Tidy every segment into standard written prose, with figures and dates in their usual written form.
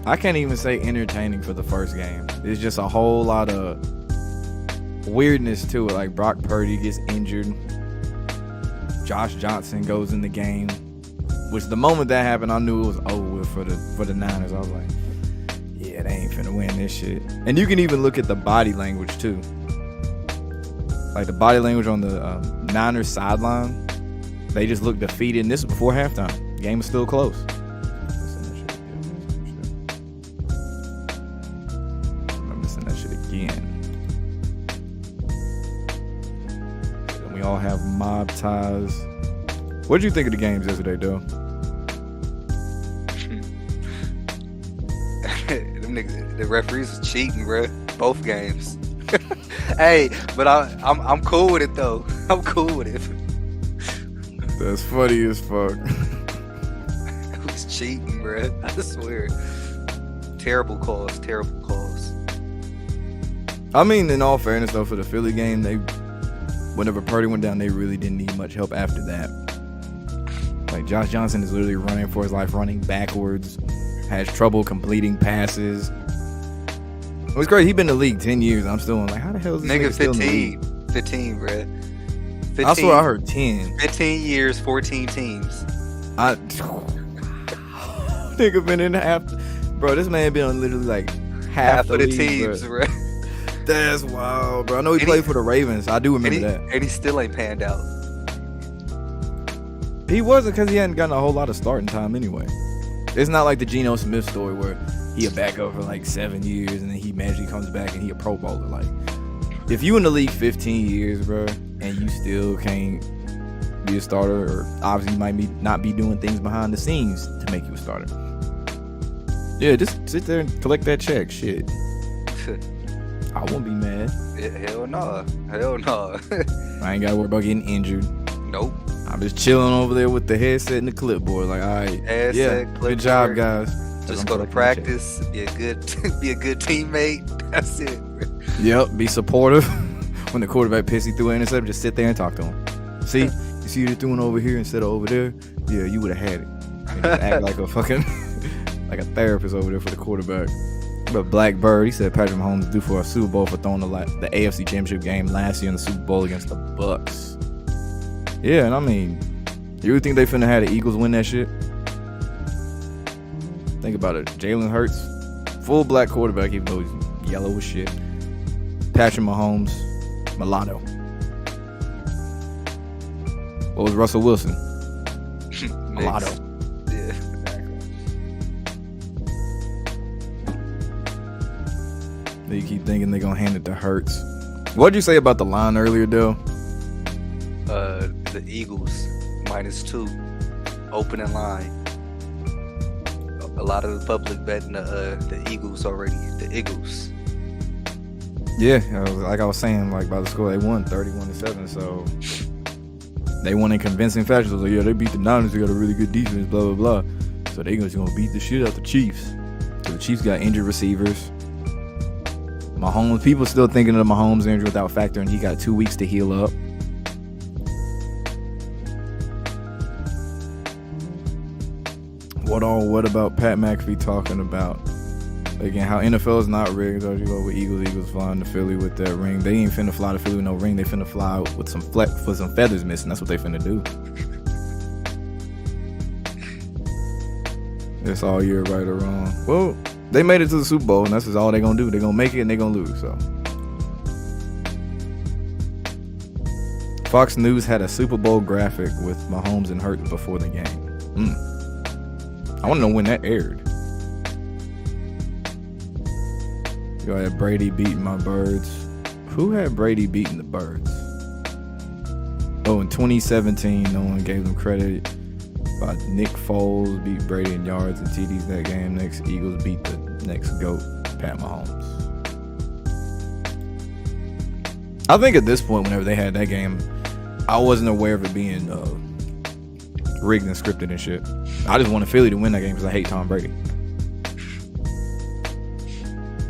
I can't even say entertaining for the first game. There's just a whole lot of weirdness to it. Like Brock Purdy gets injured. Josh Johnson goes in the game. Which the moment that happened, I knew it was over with for the Niners. I was like, yeah, they ain't finna win this shit. And you can even look at the body language too. Like the body language on the Niners sideline, they just look defeated. And this is before halftime. Game is still close. I'm missing that shit again. And we all have mob ties. What'd you think of the games yesterday, though? Them niggas, the referees was cheating, bro. Both games. Hey, but I'm cool with it though. I'm cool with it. That's funny as fuck. It was cheating, bro. I swear. Terrible calls. Terrible calls. I mean, in all fairness, though, for the Philly game, whenever Purdy went down, they really didn't need much help after that. Like Josh Johnson is literally running for his life, running backwards, has trouble completing passes. It was great. He's been in the league 10 years. I'm still like, how the hell is this nigga still in the league? 15, bro. 15, I swear I heard 10. 15 years, 14 teams. Nigga been in half. Bro, this man been on literally like half of the the league, teams, bro. That's wild, bro. I know he played for the Ravens. I do remember that. And he still ain't panned out. He wasn't, because he hadn't gotten a whole lot of starting time anyway. It's not like the Geno Smith story where he a backup for like 7 years and then he magically comes back and he a Pro Bowler. Like, if you in the league 15 years, bro, and you still can't be a starter, or obviously you might not be doing things behind the scenes to make you a starter. Yeah, just sit there and collect that check. Shit. I won't be mad. Hell no. Hell no. I ain't gotta worry about getting injured. Nope. I'm just chilling over there with the headset and the clipboard. Like, all right, good job, guys. Just go to practice. Be a good teammate. That's it. Yep. Be supportive. When the quarterback pisses you through an interception, just sit there and talk to him. See, you see you're throwing over here instead of over there. Yeah, you would have had it. And just act like a fucking like a therapist over there for the quarterback. But Blackbird, he said Patrick Mahomes is due for a Super Bowl for throwing the AFC Championship game last year in the Super Bowl against the Bucks. Yeah, and I mean, you really think they finna have the Eagles win that shit? Think about it. Jalen Hurts, full black quarterback, even though he's yellow as shit. Patrick Mahomes, mulatto. What was Russell Wilson? Mulatto. Yeah, exactly. You keep thinking they're gonna hand it to Hurts. What'd you say about the line earlier, Dale? The Eagles -2 opening line. A lot of the public betting the Eagles already. The Eagles. Yeah, like I was saying, like by the score, they won 31-7. So they won in convincing fashion. So yeah, they beat the Niners. They got a really good defense. Blah blah blah. So they just gonna beat the shit out the Chiefs. So the Chiefs got injured receivers. Mahomes, people still thinking of the Mahomes injury without factoring he got 2 weeks to heal up. What about Pat McAfee talking about, again, how NFL is not rigged? So you go with Eagles flying to Philly with that ring. They ain't finna fly to Philly with no ring. They finna fly with some feathers missing. That's what they finna do. It's all year right or wrong. Well, they made it to the Super Bowl, and that's just all they gonna do. They gonna make it and they gonna lose. So Fox News had a Super Bowl graphic with Mahomes and Hurts before the game. I want to know when that aired. You had Brady beating my Birds. Who had Brady beating the Birds? Oh, in 2017, no one gave them credit. But Nick Foles beat Brady in yards and TDs that game. Next, Eagles beat the next GOAT, Pat Mahomes. I think at this point, whenever they had that game, I wasn't aware of it being rigged and scripted and shit. I just wanted Philly to win that game because I hate Tom Brady.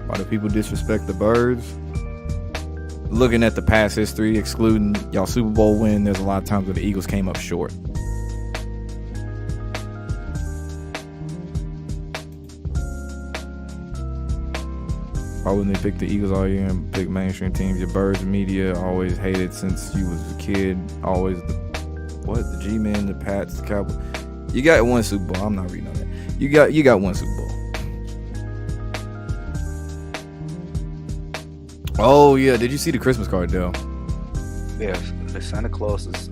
Why do people disrespect the Birds? Looking at the past history, excluding y'all Super Bowl win, there's a lot of times where the Eagles came up short. Why wouldn't they pick the Eagles all year and pick mainstream teams? Your Birds media always hated since you was a kid. Always the G-Men, the Pats, the Cowboys. You got one Super Bowl. I'm not reading on that. You got one Super Bowl. Oh yeah, did you see the Christmas card, Dale? Yeah, the Santa Claus is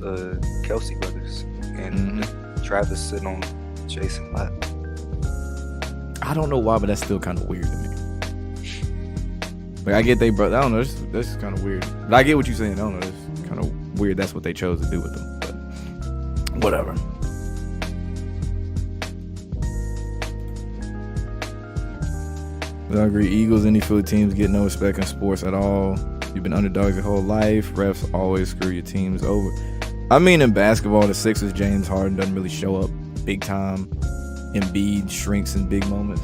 Kelce brothers, and Travis sitting on Jason lap. I don't know why, but that's still kind of weird to me. Like I get they brother. I don't know. That's kind of weird. But I get what you're saying. I don't know. It's kind of weird. That's what they chose to do with them. But whatever. I agree. Eagles, any field teams get no respect in sports at all. You've been underdogs your whole life. Refs always screw your teams over. I mean, in basketball, the Sixers, James Harden doesn't really show up big time. Embiid shrinks in big moments.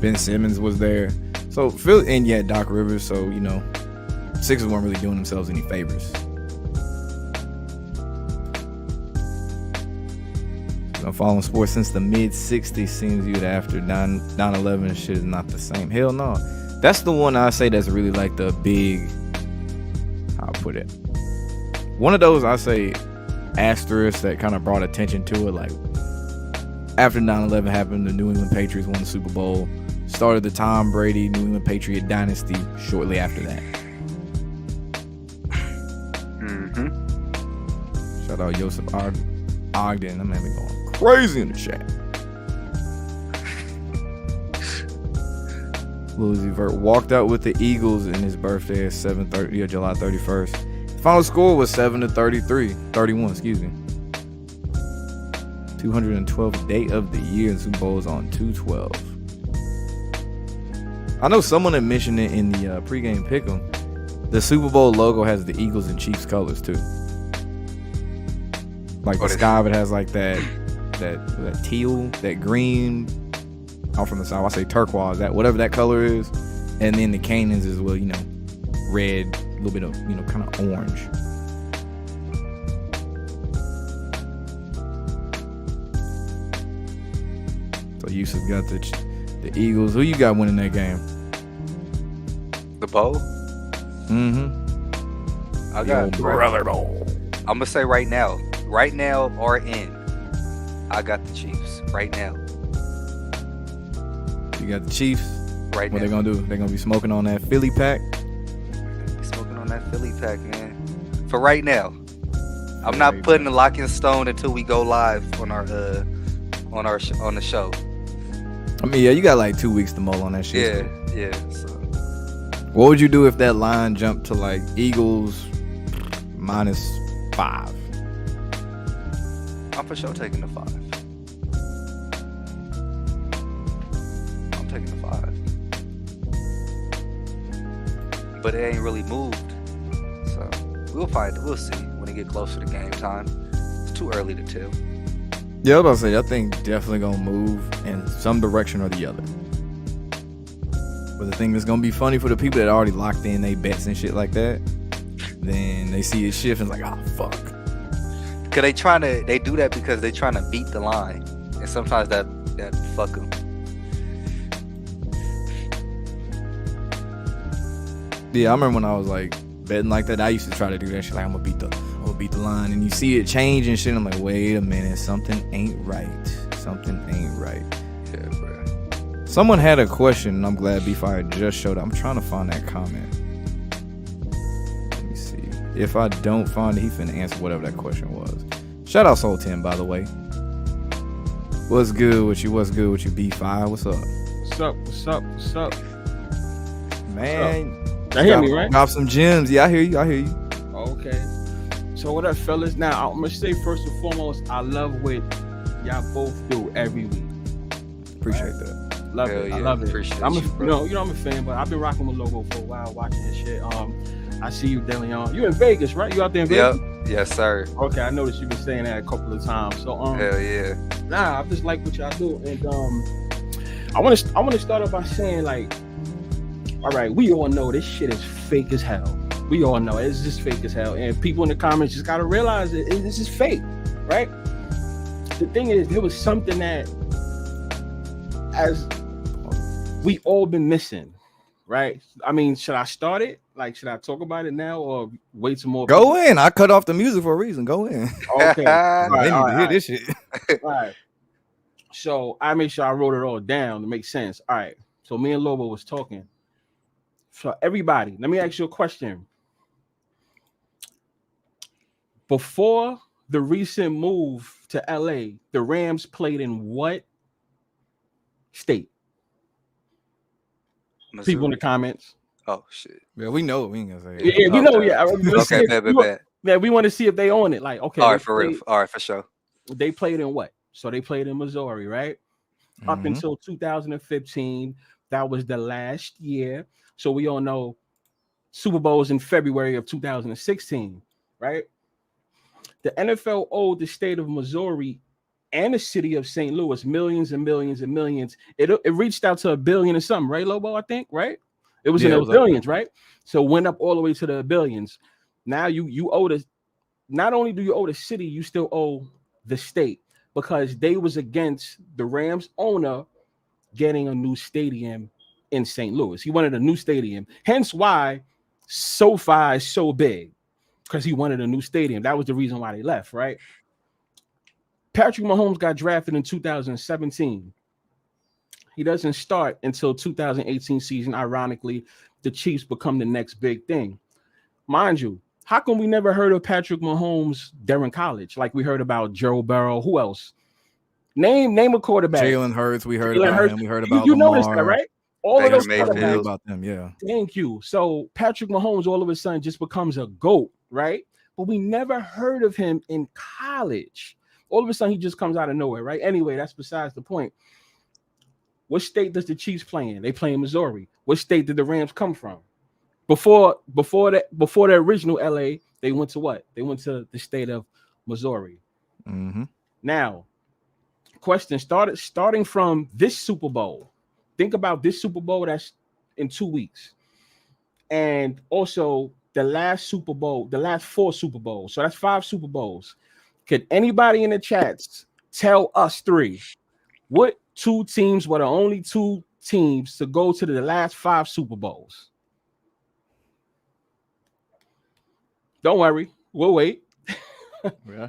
Ben Simmons was there. So Phil, and yeah, Doc Rivers. So you know, Sixers weren't really doing themselves any favors. I'm following sports since the mid '60s. Seems you that after 9/11 shit is not the same. Hell no. That's the one I say that's really like the big. How I put it. One of those I say asterisks that kind of brought attention to it. Like after 9/11 happened, the New England Patriots won the Super Bowl. Started the Tom Brady New England Patriot dynasty shortly after that. Shout out Joseph Ogden. That man be going crazy in the chat. Lil Uzi Vert walked out with the Eagles in his birthday at July 31st. The final score was 31, excuse me. 212th day of the year. The Super Bowl is on 2/12. I know someone had mentioned it in the pregame pick'em. The Super Bowl logo has the Eagles and Chiefs colors too. Like the sky of it has like that teal, that green. I'm from the South. I say turquoise, that whatever that color is, and then the Canaans as well. You know, red, a little bit of kind of orange. So Yusuf got the Eagles. Who you got winning that game? The bowl. I got brother bowl. I'm gonna say right now or in. I got the Chiefs right now. You got the Chiefs. Right now. What they gonna do? They gonna be smoking on that Philly pack. Smoking on that Philly pack, man. For right now, I'm not putting the lock in stone until we go live on the show. I mean, yeah, you got like 2 weeks to mull on that shit. Yeah. So, what would you do if that line jumped to like Eagles -5? I'm for sure taking the 5. I'm taking the 5. But it ain't really moved. So we'll see when it get closer to game time. It's too early to tell. Yeah, I was about to say, that thing definitely gonna move in some direction or the other. But the thing that's gonna be funny for the people that already locked in they bets and shit like that, then they see it shift and it's like, oh fuck. Cause they do that because they trying to beat the line, and sometimes that fuck them. Yeah, I remember when I was like betting like that, I used to try to do that shit. Like I'm gonna beat the line, and you see it change and shit. I'm like, wait a minute, something ain't right. Yeah, bro. Someone had a question, and I'm glad B-Fire just showed up. I'm trying to find that comment. Let me see. If I don't find it, he finna answer whatever that question was. Shout out Soul 10, by the way. What's good with you, B-Fire? What's up? What's up? Man, you hear me, right? Drop some gems. Yeah, I hear you. Okay. So what up, fellas? Now, I'm going to say first and foremost, I love what y'all both do every week. Appreciate that. Love it. Yeah, I love it. appreciate I'm you, bro. I'm a fan, but I've been rocking with Logo for a while, watching his shit. I see you, DeLeon. You in Vegas, right? You out there in Vegas? Yep. Yes, sir. Okay, I noticed you've been saying that a couple of times. So hell yeah. Nah, I just like what y'all do, and I want to start off by saying, like, all right, we all know this shit is fake as hell. We all know it's just fake as hell, and people in the comments just gotta realize that this is fake, right? The thing is, there was something that, as we all been missing, right? I mean, should I start it? Like, should I talk about it now or wait some more people? Go in. I cut off the music for a reason. Go in. Okay. All right, They all need right, to all hear right, this shit. all right. So I made sure I wrote it all down to make sense. All right. So me and Lobo was talking. So everybody, let me ask you a question. Before the recent move to LA, the Rams played in what state? Missouri. People in the comments. Oh shit. Yeah, we know. We ain't gonna say it. Yeah, we know. Okay. Yeah, let's see Okay, if- bet. yeah, we want to see if they own it. Like, okay, All they right, for real. played, All right, for sure. they played in what? So they played in Missouri, right? Up Mhm. until 2015, that was the last year. So we all know Super Bowls in February of 2016, right? The NFL owed the state of Missouri and the city of St. Louis millions and millions and millions. It reached out to $1 billion or something, right, Lobo? I think, right? It was in Yeah, it the was up billions, right? So it went up all the way to the billions. Now you owe the, not only do you owe the city, you still owe the state because they was against the Rams owner getting a new stadium in St. Louis. He wanted a new stadium. Hence why SoFi is so big, because he wanted a new stadium. That was the reason why they left, right? Patrick Mahomes got drafted in 2017. He doesn't start until 2018 season. Ironically, the Chiefs become the next big thing. Mind you, how come we never heard of Patrick Mahomes during college? Like we heard about Joe Burrow. Who else? Name a quarterback. Jalen Hurts. We heard Jalen about Hurts. him. We heard about You Lamar. noticed that, right? All Baker of those Mayfield. We heard quarterbacks. about them. Yeah. Thank you. So Patrick Mahomes all of a sudden just becomes a GOAT, right? But we never heard of him in college. All of a sudden he just comes out of nowhere, right? Anyway, that's besides the point. What state does the Chiefs play in? They play in Missouri. What state did the Rams come from? Before the original LA, they went to what? They went to the state of Missouri. Mm-hmm. Now, question starting from this Super Bowl. Think about this Super Bowl that's in 2 weeks. And also the last Super Bowl, the last 4 Super Bowls. So that's 5 Super Bowls. Could anybody in the chats tell us 3 what 2 teams were the only 2 teams to go to the last 5 Super Bowls? Don't worry, we'll wait. Yeah.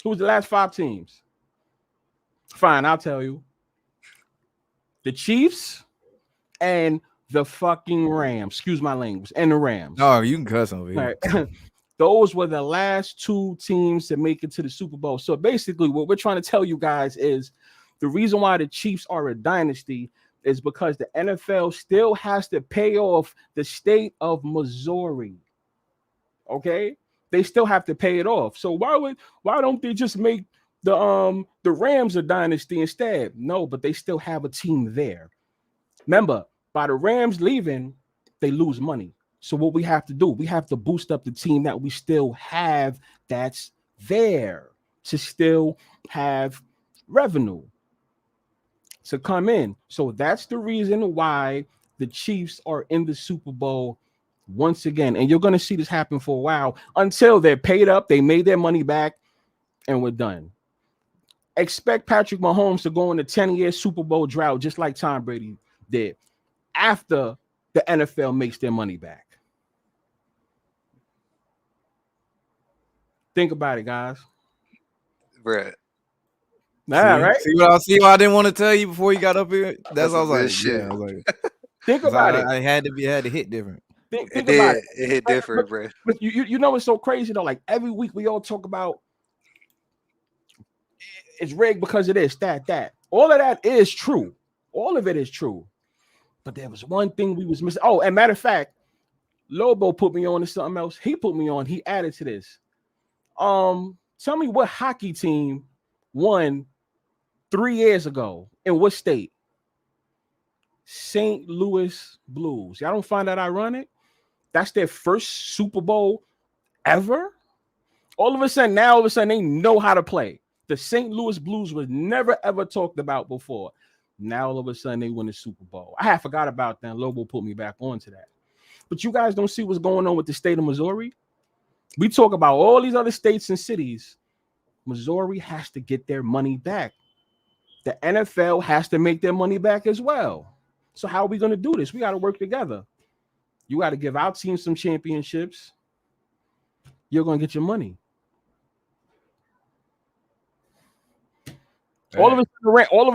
Who was the last 5 teams? Fine, I'll tell you. The Chiefs and the fucking Rams. Excuse my language. And the Rams. Oh, you can cuss over here. Right. Those were the last 2 teams to make it to the Super Bowl. So basically, what we're trying to tell you guys is the reason why the Chiefs are a dynasty is because the NFL still has to pay off the state of Missouri. Okay? They still have to pay it off. So why don't they just make the Rams a dynasty instead? No, but they still have a team there. Remember, by the Rams leaving, they lose money. So what we have to do, we have to boost up the team that we still have that's there to still have revenue to come in. So that's the reason why the Chiefs are in the Super Bowl once again. And you're going to see this happen for a while until they're paid up, they made their money back, and we're done. Expect Patrick Mahomes to go on a 10-year Super Bowl drought just like Tom Brady did after the NFL makes their money back. Think about it, guys. Bruh. Nah, right? See what I didn't want to tell you before you got up here? That's what I was like, shit. yeah. I was like, Think about it. I had to hit different. Think It about did. it. It hit different, bruh. But you know it's so crazy though. Like every week we all talk about it's rigged because it is that. All of that is true. All of it is true. But there was one thing we was missing. Oh, and matter of fact, Lobo put me on to something else. He put me on. He added to this. Tell me what hockey team won 3 years ago in what state? St. Louis Blues. Y'all don't find that ironic? That's their first Super Bowl ever. All of a sudden, they know how to play. The St. Louis Blues was never ever talked about before. Now all of a sudden they win the Super Bowl. I had forgot about that. Lobo put me back onto that. But you guys don't see what's going on with the state of Missouri. We talk about all these other states and cities. Missouri has to get their money back. The NFL has to make their money back as well. So how are we going to do this? We got to work together. You got to give our team some championships. You're gonna get your money. All of a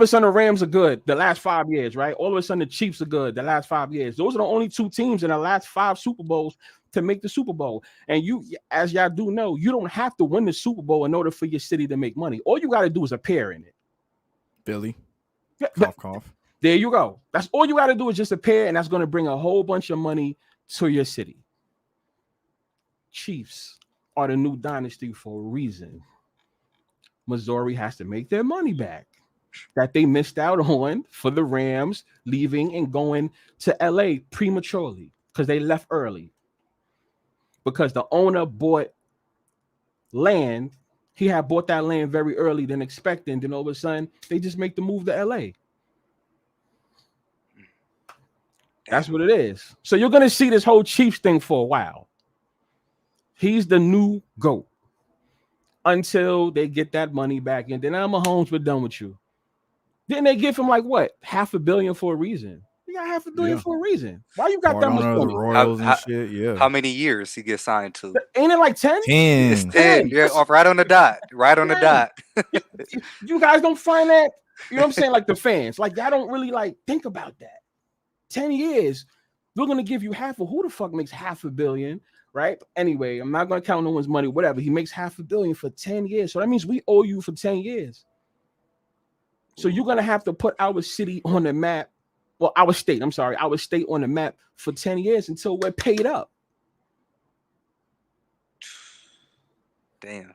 sudden, the Rams are good the last 5 years, right? All of a sudden, the Chiefs are good the last 5 years. Those are the only two teams in the last 5 Super Bowls to make the Super Bowl. And you, as y'all do know, you don't have to win the Super Bowl in order for your city to make money. All you got to do is appear in it. Billy, Cough, cough. There you go. That's all you got to do is just appear, and that's going to bring a whole bunch of money to your city. Chiefs are the new dynasty for a reason. Missouri has to make their money back that they missed out on for the Rams leaving and going to LA prematurely because they left early. Because the owner bought land. He had bought that land very early than expecting. Then all of a sudden, they just make the move to LA. That's what it is. So you're going to see this whole Chiefs thing for a while. He's the new GOAT. Until they get that money back, and then Mahomes, we're done with you. Then they give him like what? $500 million for a reason. You got $500 million for a reason. Why you got that much money? Royals and shit. Yeah. How many years he gets signed to? Ain't it like 10? 10. It's 10. Yeah, right on the dot. Right on the dot. You guys don't find that? You know what I'm saying? Like the fans, like y'all don't really like think about that. 10 years, we're gonna give you half of who the fuck makes $500 million. Right. Anyway, I'm not going to count no one's money, whatever. He makes $500 million for 10 years. So that means we owe you for 10 years. So you're going to have to put our city on the map. Well, our state on the map for 10 years until we're paid up. Damn.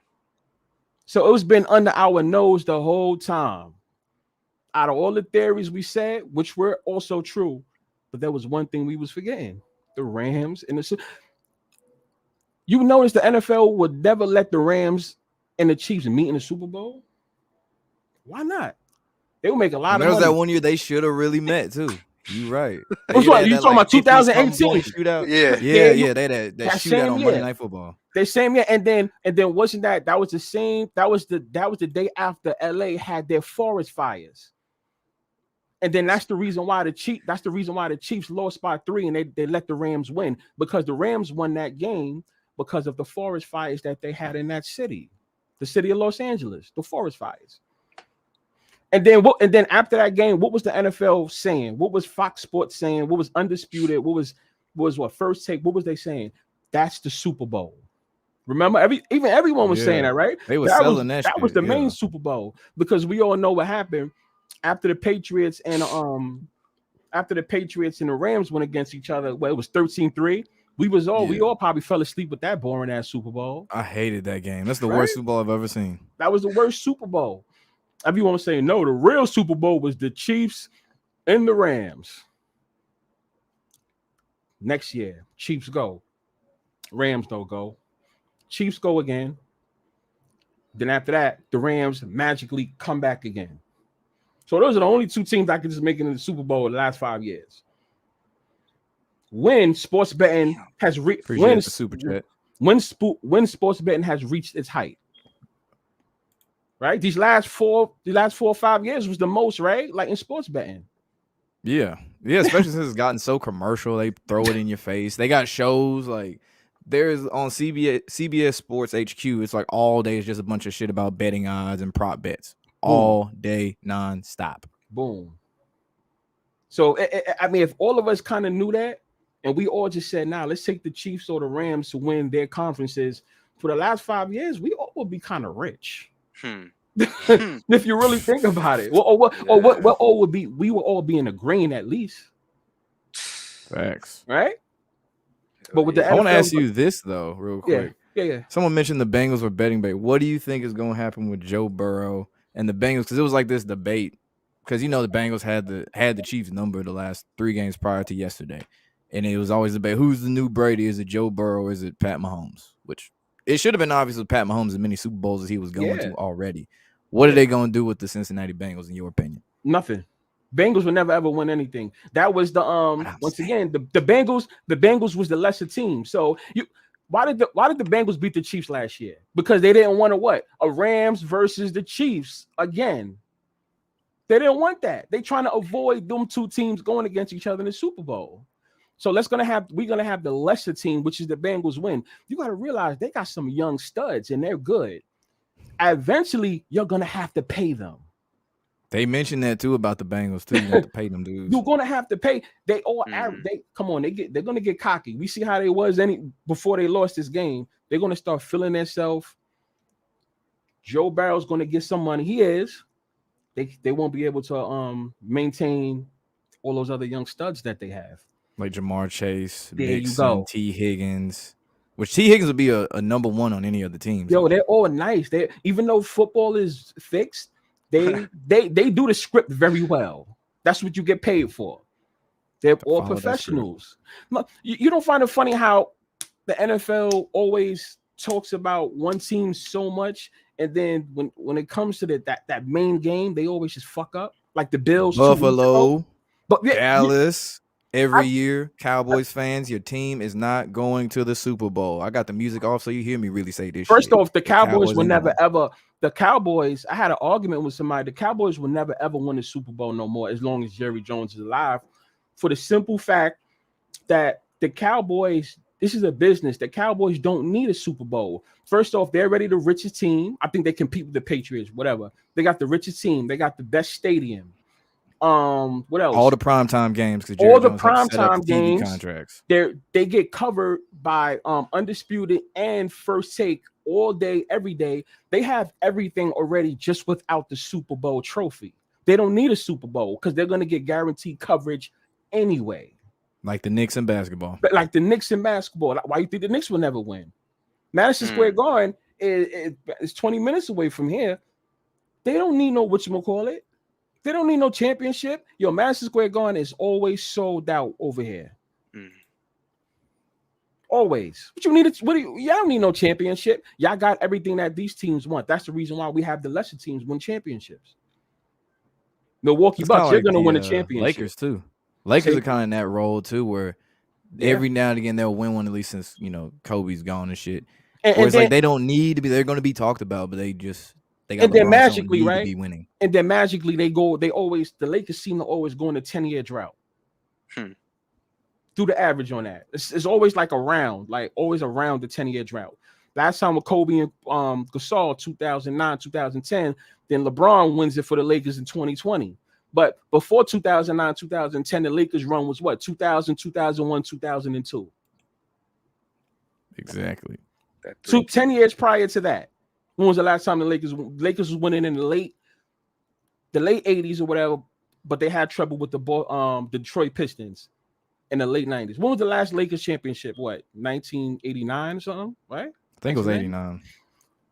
So it's been under our nose the whole time. Out of all the theories we said, which were also true, but there was one thing we was forgetting. The Rams and the... You notice the NFL would never let the Rams and the Chiefs meet in the Super Bowl? Why not? They would make a lot of money. There was that one year they should have really met too. You right. Which one? You talking about 2018? Shootout? Yeah. They that shootout on Monday Night Football. The same year, and then wasn't that was the same? That was the day after LA had their forest fires. And then that's the reason why the Chiefs lost by 3 and they let the Rams win, because the Rams won that game because of the forest fires that they had in that city, the city of Los Angeles, the forest fires. And then after that game, what was the NFL saying? What was Fox Sports saying? What was Undisputed? What was First Take? What was they saying? That's the Super Bowl. Remember, everyone was saying that, right? They were selling that. That was the main Super Bowl, because we all know what happened after the Patriots and the Rams went against each other. Well, it was 13-3. We all probably fell asleep with that boring ass Super Bowl. I hated that game. That's the worst Super Bowl I've ever seen. That was the worst Super Bowl. Everyone was saying no. The real Super Bowl was the Chiefs and the Rams. Next year, Chiefs go, Rams don't go. Chiefs go again. Then after that, the Rams magically come back again. So those are the only two teams I could just make it in the Super Bowl in the last 5 years. When sports betting has reached when sports betting has reached its height, right? These last 4 or 5 years was the most, right? Like in sports betting. Yeah, especially since it's gotten so commercial. They throw it in your face. They got shows like there's on CBS Sports HQ. It's like all day. It's just a bunch of shit about betting odds and prop bets all day, nonstop. Boom. So I mean, if all of us kind of knew that, and we all just said, "Nah, let's take the Chiefs or the Rams to win their conferences for the last 5 years," we all would be kind of rich. If you really think about it, what all would be? We would all be in the green at least. Facts, right? But with the I want to ask you this though, real quick. Yeah. Someone mentioned the Bengals were betting bait. What do you think is going to happen with Joe Burrow and the Bengals? Because it was like this debate. Because the Bengals had the Chiefs number the last 3 games prior to yesterday. And it was always a debate. Who's the new Brady? Is it Joe Burrow or is it Pat Mahomes? Which it should have been obvious with Pat Mahomes as many Super Bowls as he was going to already. What are they going to do with the Cincinnati Bengals, in your opinion? Nothing. Bengals would never ever win anything. That was the once again the Bengals was the lesser team. So why did the Bengals beat the Chiefs last year? Because they didn't want a Rams versus the Chiefs again. They didn't want that. They trying to avoid them two teams going against each other in the Super Bowl. So we're gonna have the lesser team, which is the Bengals win. You got to realize they got some young studs and they're good. Eventually, you're gonna have to pay them. They mentioned that too about the Bengals too. You have to pay them dudes. You're gonna have to pay. They all they come on. They're gonna get cocky. We see how they was before they lost this game. They're gonna start feeling themselves. Joe Barrow's gonna get some money. He is. They won't be able to maintain all those other young studs that they have. Like Jamar Chase, there Mixon, you go. T. Higgins. Which T. Higgins would be a number one on any of the teams. Yo, they're all nice. Even though football is fixed, they do the script very well. That's what you get paid for. They're all professionals. You don't find it funny how the NFL always talks about one team so much, and then when it comes to that main game, they always just fuck up. Like the Bills, Buffalo, but Dallas. Every year, Cowboys fans, your team is not going to the Super Bowl. I got the music off, so you hear me really say this. First off, the Cowboys will never ever. The Cowboys, I had an argument with somebody. The Cowboys will never ever win the Super Bowl no more as long as Jerry Jones is alive, for the simple fact that the Cowboys. This is a business. The Cowboys don't need a Super Bowl. First off, they're already the richest team. I think they compete with the Patriots. Whatever. They got the richest team. They got the best stadium. What else? All the primetime games. All the primetime games. Contracts. They get covered by Undisputed and First Take all day, every day. They have everything already just without the Super Bowl trophy. They don't need a Super Bowl because they're going to get guaranteed coverage anyway. Like the Knicks in basketball. But like the Knicks in basketball. Why you think the Knicks will never win? Madison Square Garden is 20 minutes away from here. They don't need no whatchamacallit. They don't need no championship. Yo, Madison Square Garden is always sold out over here. Always. What you need? Y'all don't need no championship. Y'all got everything that these teams want. That's the reason why we have the lesser teams win championships. Milwaukee Bucks, you're going to win a championship. Lakers too. Lakers are kind of in that role too, where every now and again they'll win one, at least since Kobe's gone and shit. And it's like they don't need to be. They're going to be talked about, but they got. And then magically, right? To be winning. And then magically the Lakers seem to always go in a 10-year drought. Do the average on that. It's always like around the 10-year drought. Last time with Kobe and Gasol, 2009, 2010, then LeBron wins it for the Lakers in 2020. But before 2009, 2010, the Lakers run was what? 2000, 2001, 2002. Exactly. 10 years prior to that. When was the last time the Lakers was winning in the late 80s or whatever, but they had trouble with the Detroit Pistons in the late 90s. When was the last Lakers championship? What, 1989 or something, right? I think it was 89.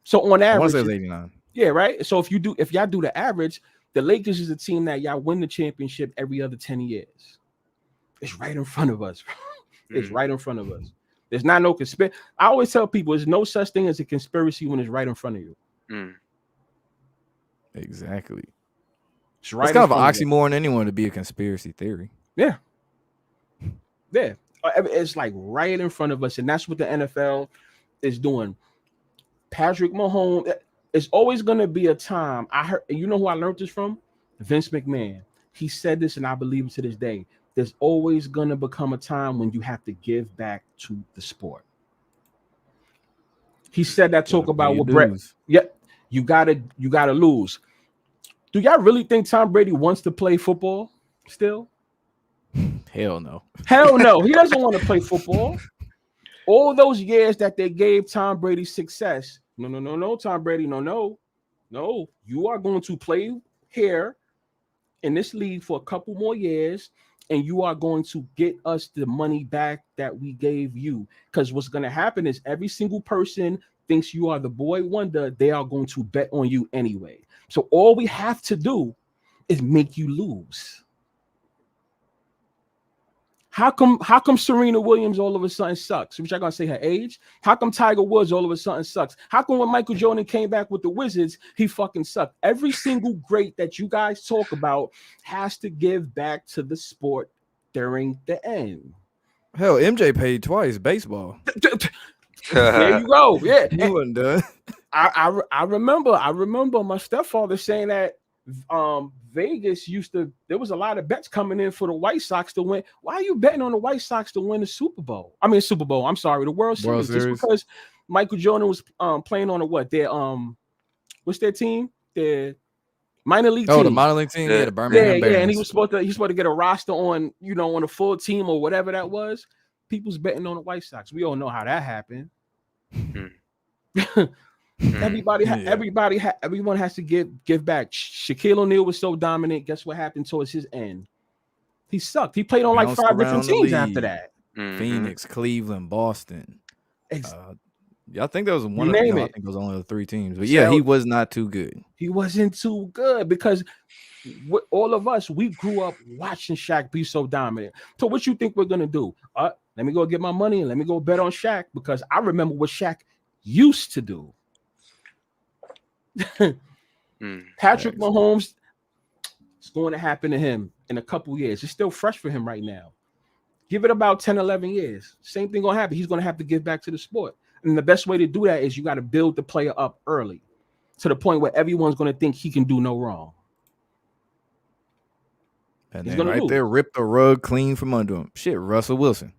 So on average, I want to say it was 89. Yeah, right. So if y'all do the average, the Lakers is a team that y'all win the championship every other 10 years. It's right in front of us. It's right in front of us. There's not no conspiracy. I always tell people there's no such thing as a conspiracy when it's right in front of you. Exactly. It's right. It's kind of an oxymoron anyone to be a conspiracy theory. Yeah. Yeah. It's like right in front of us, and that's what the NFL is doing. Patrick Mahomes. It's always going to be a time. I heard. You know who I learned this from? Vince McMahon. He said this, and I believe it to this day. There's always going to become a time when you have to give back to the sport. He said that talk about what Brett. Yep, you gotta lose. Do y'all really think Tom Brady wants to play football still? Hell no. Hell no. He doesn't want to play football. All those years that they gave Tom Brady success. No, Tom Brady. No. You are going to play here in this league for a couple more years, and you are going to get us the money back that we gave you. Because what's going to happen is every single person thinks you are the boy wonder. They are going to bet on you anyway. So all we have to do is make you lose. How come Serena Williams all of a sudden sucks? Which I'm gonna say her age. How come Tiger Woods all of a sudden sucks? How come when Michael Jordan came back with the Wizards, he fucking sucked? Every single great that you guys talk about has to give back to the sport during the end. Hell, MJ paid twice baseball. There you go. Yeah, he wasn't done. I remember my stepfather saying that Vegas used to. There was a lot of bets coming in for the White Sox to win. Why are you betting on the White Sox to win the Super Bowl? I mean, Super Bowl. I'm sorry, the World World Series. Just Series. because Michael Jordan was playing on their what's their team? Their minor league team. The minor league team, yeah, the Yeah, Birmingham Barons. and he was supposed to get a roster on, on a full team or whatever that was. People's betting on the White Sox. We all know how that happened. Everyone has to give back. Shaquille O'Neal was so dominant. Guess what happened towards his end? He sucked. He played on like 5 different teams after that. Phoenix, Cleveland, Boston. I think there was one. You name it. I think it was only the 3 teams. But yeah, he was not too good. He wasn't too good because all of us, we grew up watching Shaq be so dominant. So what you think we're gonna do? Let me go get my money and let me go bet on Shaq because I remember what Shaq used to do. Patrick Mahomes, it's going to happen to him in a couple years. It's still fresh for him right now. Give it about 10, 11 years. Same thing going to happen. He's going to have to give back to the sport. And the best way to do that is you got to build the player up early to the point where everyone's going to think he can do no wrong. And then right there, rip the rug clean from under him. Shit, Russell Wilson.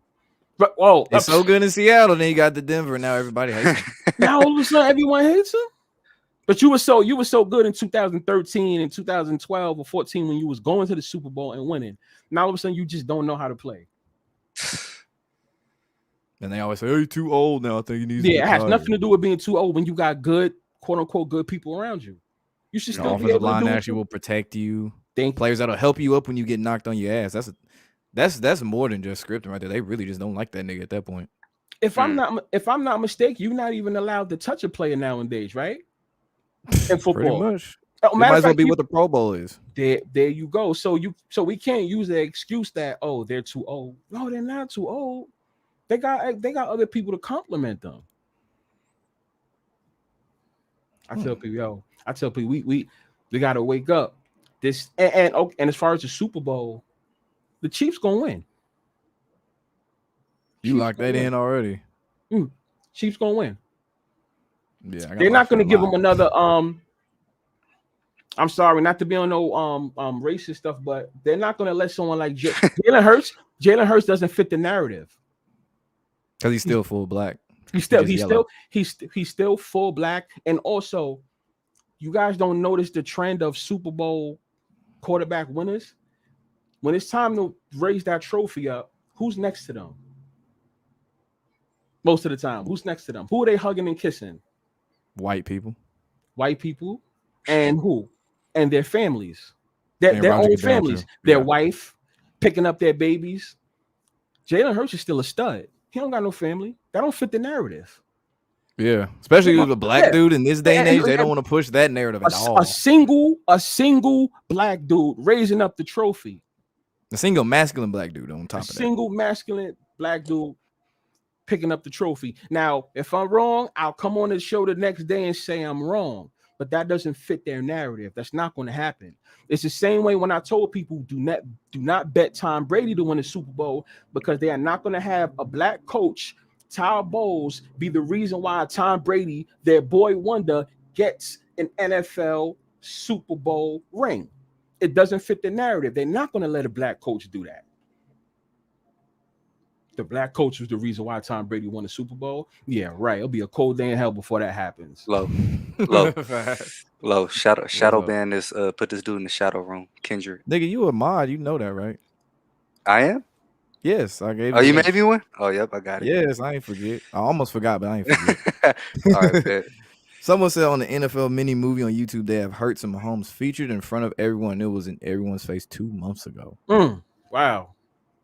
But it's so good in Seattle. Then you got the Denver. And now everybody hates him. Now all of a sudden everyone hates him. But you were so good in 2013 and 2012 or 14 when you was going to the Super Bowl and winning. Now all of a sudden you just don't know how to play. And they always say, "Oh, you're too old now. I think you need." Yeah, it has nothing to do with being too old when you got good, quote unquote, good people around you. You should still be able to do line actually will protect you. Players that'll help you up when you get knocked on your ass. That's more than just scripting right there. They really just don't like that nigga at that point. If I'm not mistaken, you're not even allowed to touch a player nowadays, right? In football, pretty much. It might as well be what the Pro Bowl is. There you go. So we can't use the excuse that they're too old. No, they're not too old. They got other people to compliment them. I tell people, we gotta wake up. This and as far as the Super Bowl, the Chiefs gonna win. You locked that in already. Chiefs gonna win. Yeah, they're not gonna give them another. I'm sorry, not to be on no racist stuff, but they're not gonna let someone like Jalen Hurts. Jalen Hurts doesn't fit the narrative because he's still full black. He's still full black, and also, you guys don't notice the trend of Super Bowl quarterback winners. When it's time to raise that trophy up, who's next to them? Most of the time, who's next to them? Who are they hugging and kissing? White people, and who? And their families, their own families, their wife, picking up their babies. Jalen Hurts is still a stud. He don't got no family. That don't fit the narrative. Yeah, especially with a black dude in this day and age, they don't want to push that narrative at all. A single black dude raising up the trophy. A single masculine black dude on top of that. Single masculine black dude picking up the trophy. Now, if I'm wrong, I'll come on the show the next day and say I'm wrong. But that doesn't fit their narrative. That's not going to happen. It's the same way when I told people do not bet Tom Brady to win the Super Bowl because they are not going to have a black coach, Todd Bowles, be the reason why Tom Brady, their boy wonder, gets an NFL Super Bowl ring. It doesn't fit the narrative. They're not going to let a black coach do that. The black coach was the reason why Tom Brady won the Super Bowl. Yeah, right. It'll be a cold day in hell before that happens. Low. Shadow ban is put this dude in the shadow room. Kendrick. Nigga, you a mod. You know that, right? I am? Yes, I gave. Oh, you made me one? Oh, yep, I got it. Yes, I ain't forget. I almost forgot, but I ain't forget. All right, bet. Someone said on the NFL mini movie on YouTube they have Hurts and Mahomes featured in front of everyone. It was in everyone's face 2 months ago. Wow.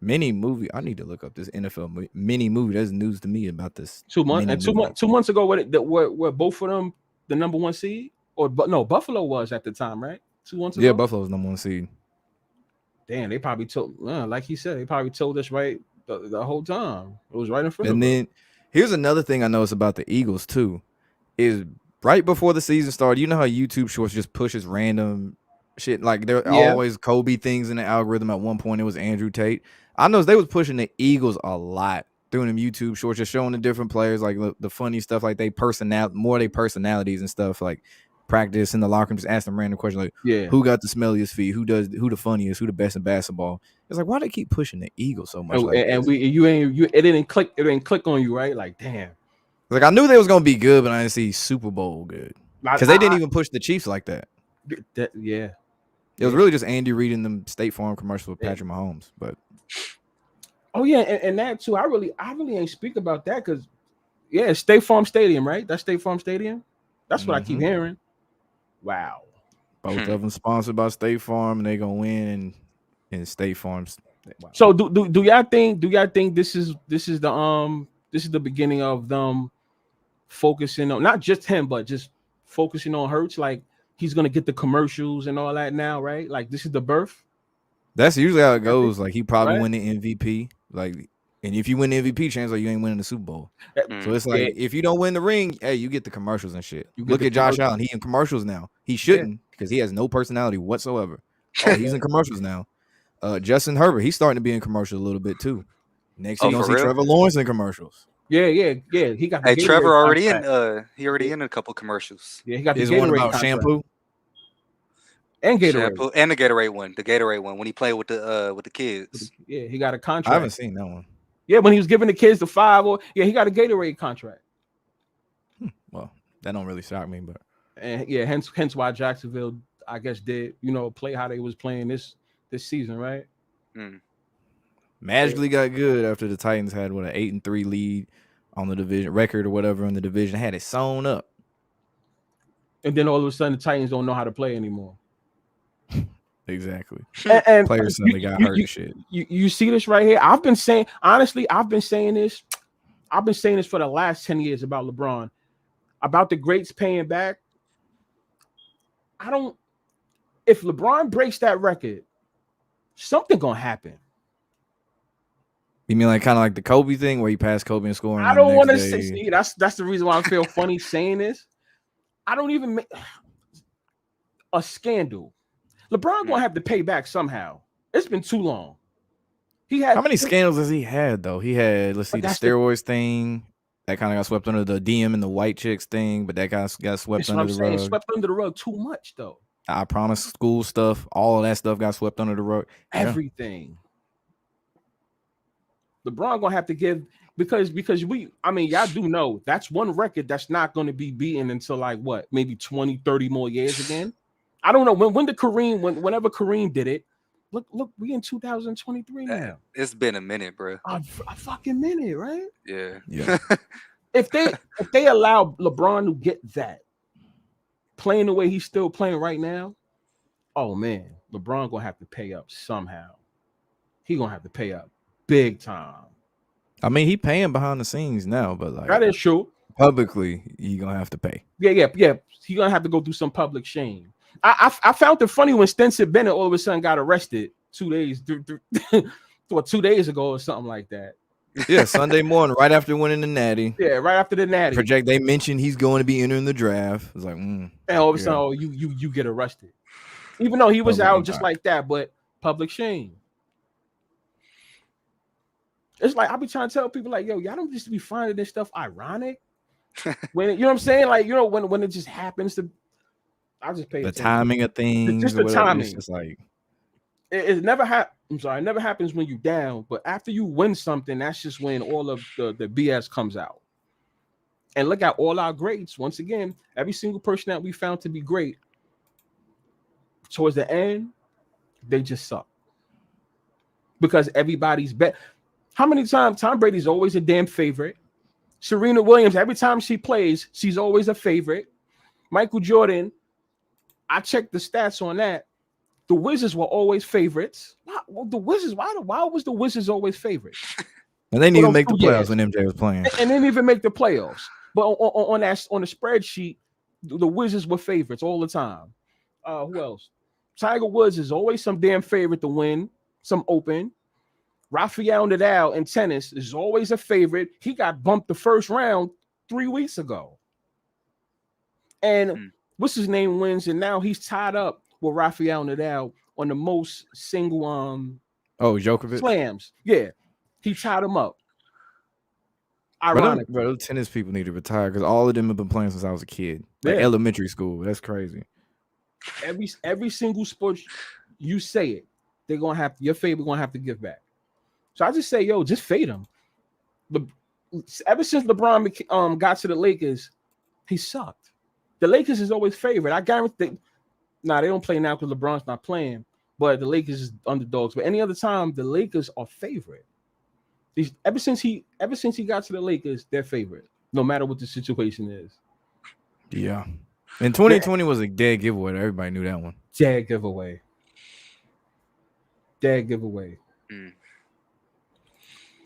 Mini movie. I need to look up this NFL mini movie. That's news to me about this. 2 months and 2 months ago, were both of them the number 1 seed? No, Buffalo was at the time, right? 2 months ago. Yeah, Buffalo's number 1 seed. Damn, they probably told, like he said, they probably told us right the whole time. It was right in front of us. And then here's another thing I noticed about the Eagles too, is right before the season started, you know how YouTube Shorts just pushes random shit, like there are always Kobe things in the algorithm. At one point it was Andrew Tate. I noticed they was pushing the Eagles a lot doing them YouTube Shorts, just showing the different players, like the funny stuff, like their personalities and stuff. Like practice in the locker room, just ask them random questions like, Yeah. who got the smelliest feet? Who the funniest? Who the best in basketball? It's like, why they keep pushing the ego so much? And it didn't click on you, right? Like, damn. Like, I knew they was gonna be good, but I didn't see Super Bowl good because they didn't even push the Chiefs like that. Yeah. It was really just Andy reading them State Farm commercial with Patrick Mahomes. But oh yeah, and that too. I really ain't speak about that because State Farm Stadium, right? That's State Farm Stadium. That's what I keep hearing. Wow. Both of them sponsored by State Farm, and they gonna win in State Farms. Wow. So do y'all think this is the beginning of them focusing on not just him, but just focusing on Hurts? Like he's gonna get the commercials and all that now, right? Like this is the birth. That's usually how it goes. Like he probably win the MVP. Like, and if you win the MVP, chances are you ain't winning the Super Bowl. So it's like if you don't win the ring, hey, you get the commercials and shit. Look at Josh Allen. He in commercials now. He shouldn't because he has no personality whatsoever. He's in commercials now. Justin Herbert, he's starting to be in commercials a little bit too. Next, you're gonna see Trevor Lawrence in commercials. Yeah. He got. Hey, Trevor already contract. He already in a couple commercials. Yeah, he got the Is Gatorade one about contract. shampoo and Gatorade. Shampoo and the Gatorade one. The Gatorade one when he played with the kids. Yeah, he got a contract. I haven't seen that one. Yeah, when he was giving the kids the 5, he got a Gatorade contract. Well, that don't really shock me, but hence why Jacksonville, I guess, did play how they was playing this season, right? Magically got good after the Titans had an 8-3 lead on the division record or whatever in the division, had it sewn up, and then all of a sudden the Titans don't know how to play anymore. Exactly. And players suddenly got hurt and shit. You see this right here? I've been saying this for the last 10 years about LeBron, about the greats paying back. If LeBron breaks that record, something gonna happen. You mean kind of like the Kobe thing where he passed Kobe in scoring? I don't want to say that's the reason why I feel funny saying this. I don't even make a scandal. LeBron gonna have to pay back somehow. It's been too long. How many scandals has he had though? He had the steroids thing that kind of got swept under the DM and the white chicks thing, but that got swept under the rug. Swept under the rug too much though. I promise school stuff, all of that stuff got swept under the rug. Everything. LeBron gonna have to give because y'all do know that's one record that's not going to be beaten until maybe 20, 30 more years again. I don't know whenever Kareem did it. Look, we in 2023 now. It's been a minute, bro. A fucking minute, right? Yeah. If they allow LeBron to get that playing the way he's still playing right now, oh man, LeBron gonna have to pay up somehow. He gonna have to pay up big time. I mean, he paying behind the scenes now, but that is true. Publicly, he gonna have to pay. Yeah. He gonna have to go through some public shame. I found it funny when Stetson Bennett all of a sudden got arrested 2 days or 2 days ago or something like that. Yeah, Sunday morning, right after winning the Natty. Yeah, right after the Natty. They mentioned he's going to be entering the draft. It's like, and all of a sudden, you get arrested, even though he was out just like that. But public shame. It's like I be trying to tell people y'all don't just be finding this stuff ironic. When you know what I'm saying, when it just happens to. I just pay the attention. Timing of things. Just the timing. It's just like it never happens. I'm sorry, it never happens when you down, but after you win something, that's just when all of the BS comes out. And look at all our greats. Once again, every single person that we found to be great, towards the end, they just suck. Because everybody's bet. How many times Tom Brady's always a damn favorite? Serena Williams, every time she plays, she's always a favorite. Michael Jordan, I checked the stats on that. The Wizards were always favorites. Why was the Wizards always favorites? And they didn't even make the playoffs when MJ was playing. And they didn't even make the playoffs. But on the spreadsheet, the Wizards were favorites all the time. Who else? Tiger Woods is always some damn favorite to win some Open. Rafael Nadal in tennis is always a favorite. He got bumped the first round 3 weeks ago. And what's his name wins, and now he's tied up with Rafael Nadal on the most single Djokovic slams. Yeah, he tied him up. Ironic. Bro, tennis people need to retire because all of them have been playing since I was a kid, like Yeah. elementary school. That's crazy. Every single sport you say it, they're gonna have your favorite gonna have to give back. So I just say, yo, just fade him. Ever since LeBron got to the Lakers, he sucked. The Lakers is always favorite. I guarantee. Nah, they don't play now because LeBron's not playing. But the Lakers is underdogs. But any other time, the Lakers are favorite. Ever since he got to the Lakers, they're favorite, no matter what the situation is. Yeah. And 2020 was a dead giveaway. Everybody knew that one. Dead giveaway.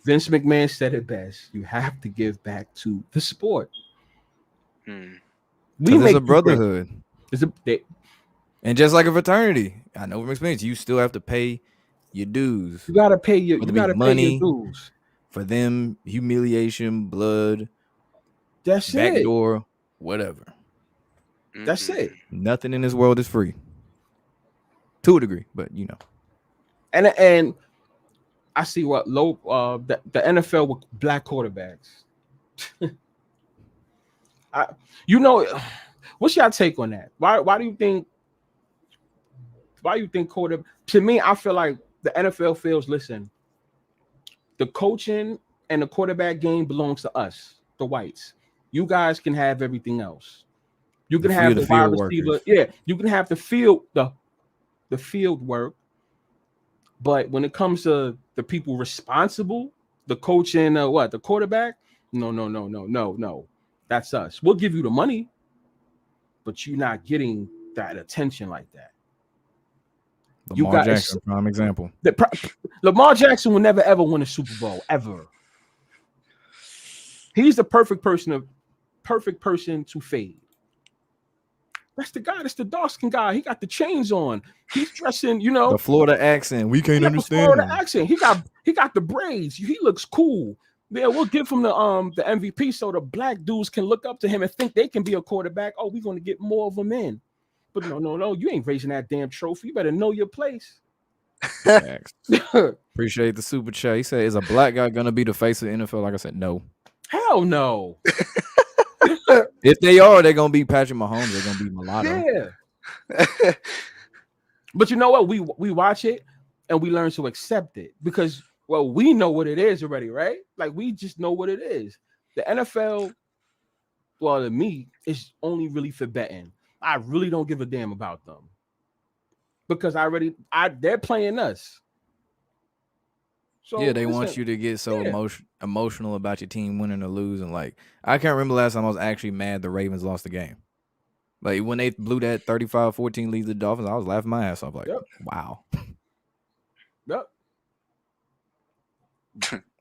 Vince McMahon said it best. You have to give back to the sport. We make a brotherhood. And just like a fraternity, I know from experience, you still have to pay your dues. You gotta pay your money dues. For them, humiliation, blood, that's backdoor, whatever. That's it. Nothing in this world is free. To a degree, but you know. And I see what the NFL with black quarterbacks. What's your take on that? Why do you think quarterback? To me, I feel like the NFL feels, listen, the coaching and the quarterback game belongs to us, the whites. You guys can have everything else. You can have the wide receiver. Yeah, you can have the field work. But when it comes to the people responsible, the coach and the quarterback, no. That's us. We'll give you the money, but you're not getting that attention like that. Lamar Jackson, prime example. Lamar Jackson will never ever win a Super Bowl ever. He's the perfect person to fade. That's the guy. That's the dark-skinned guy. He got the chains on. He's dressing, the Florida accent. We can't understand. Florida accent. He got the braids. He looks cool. Yeah, we'll give him the MVP so the black dudes can look up to him and think they can be a quarterback. Oh, we're gonna get more of them in. But no, you ain't raising that damn trophy. You better know your place. Appreciate the super chat. He said, "Is a black guy gonna be the face of the NFL?" Like I said, no. Hell no. If they are, they're gonna be Patrick Mahomes. They're gonna be mulatto. Yeah. But you know what? We watch it and we learn to accept it because we know what it is already, right? Like we just know what it is. The NFL, to me, is only really for betting. I really don't give a damn about them because they're playing us. So yeah, they want you to get so emotional about your team winning or losing. Like I can't remember last time I was actually mad the Ravens lost the game. Like when they blew that 35-14 lead to the Dolphins, I was laughing my ass off. Like, wow. Yep.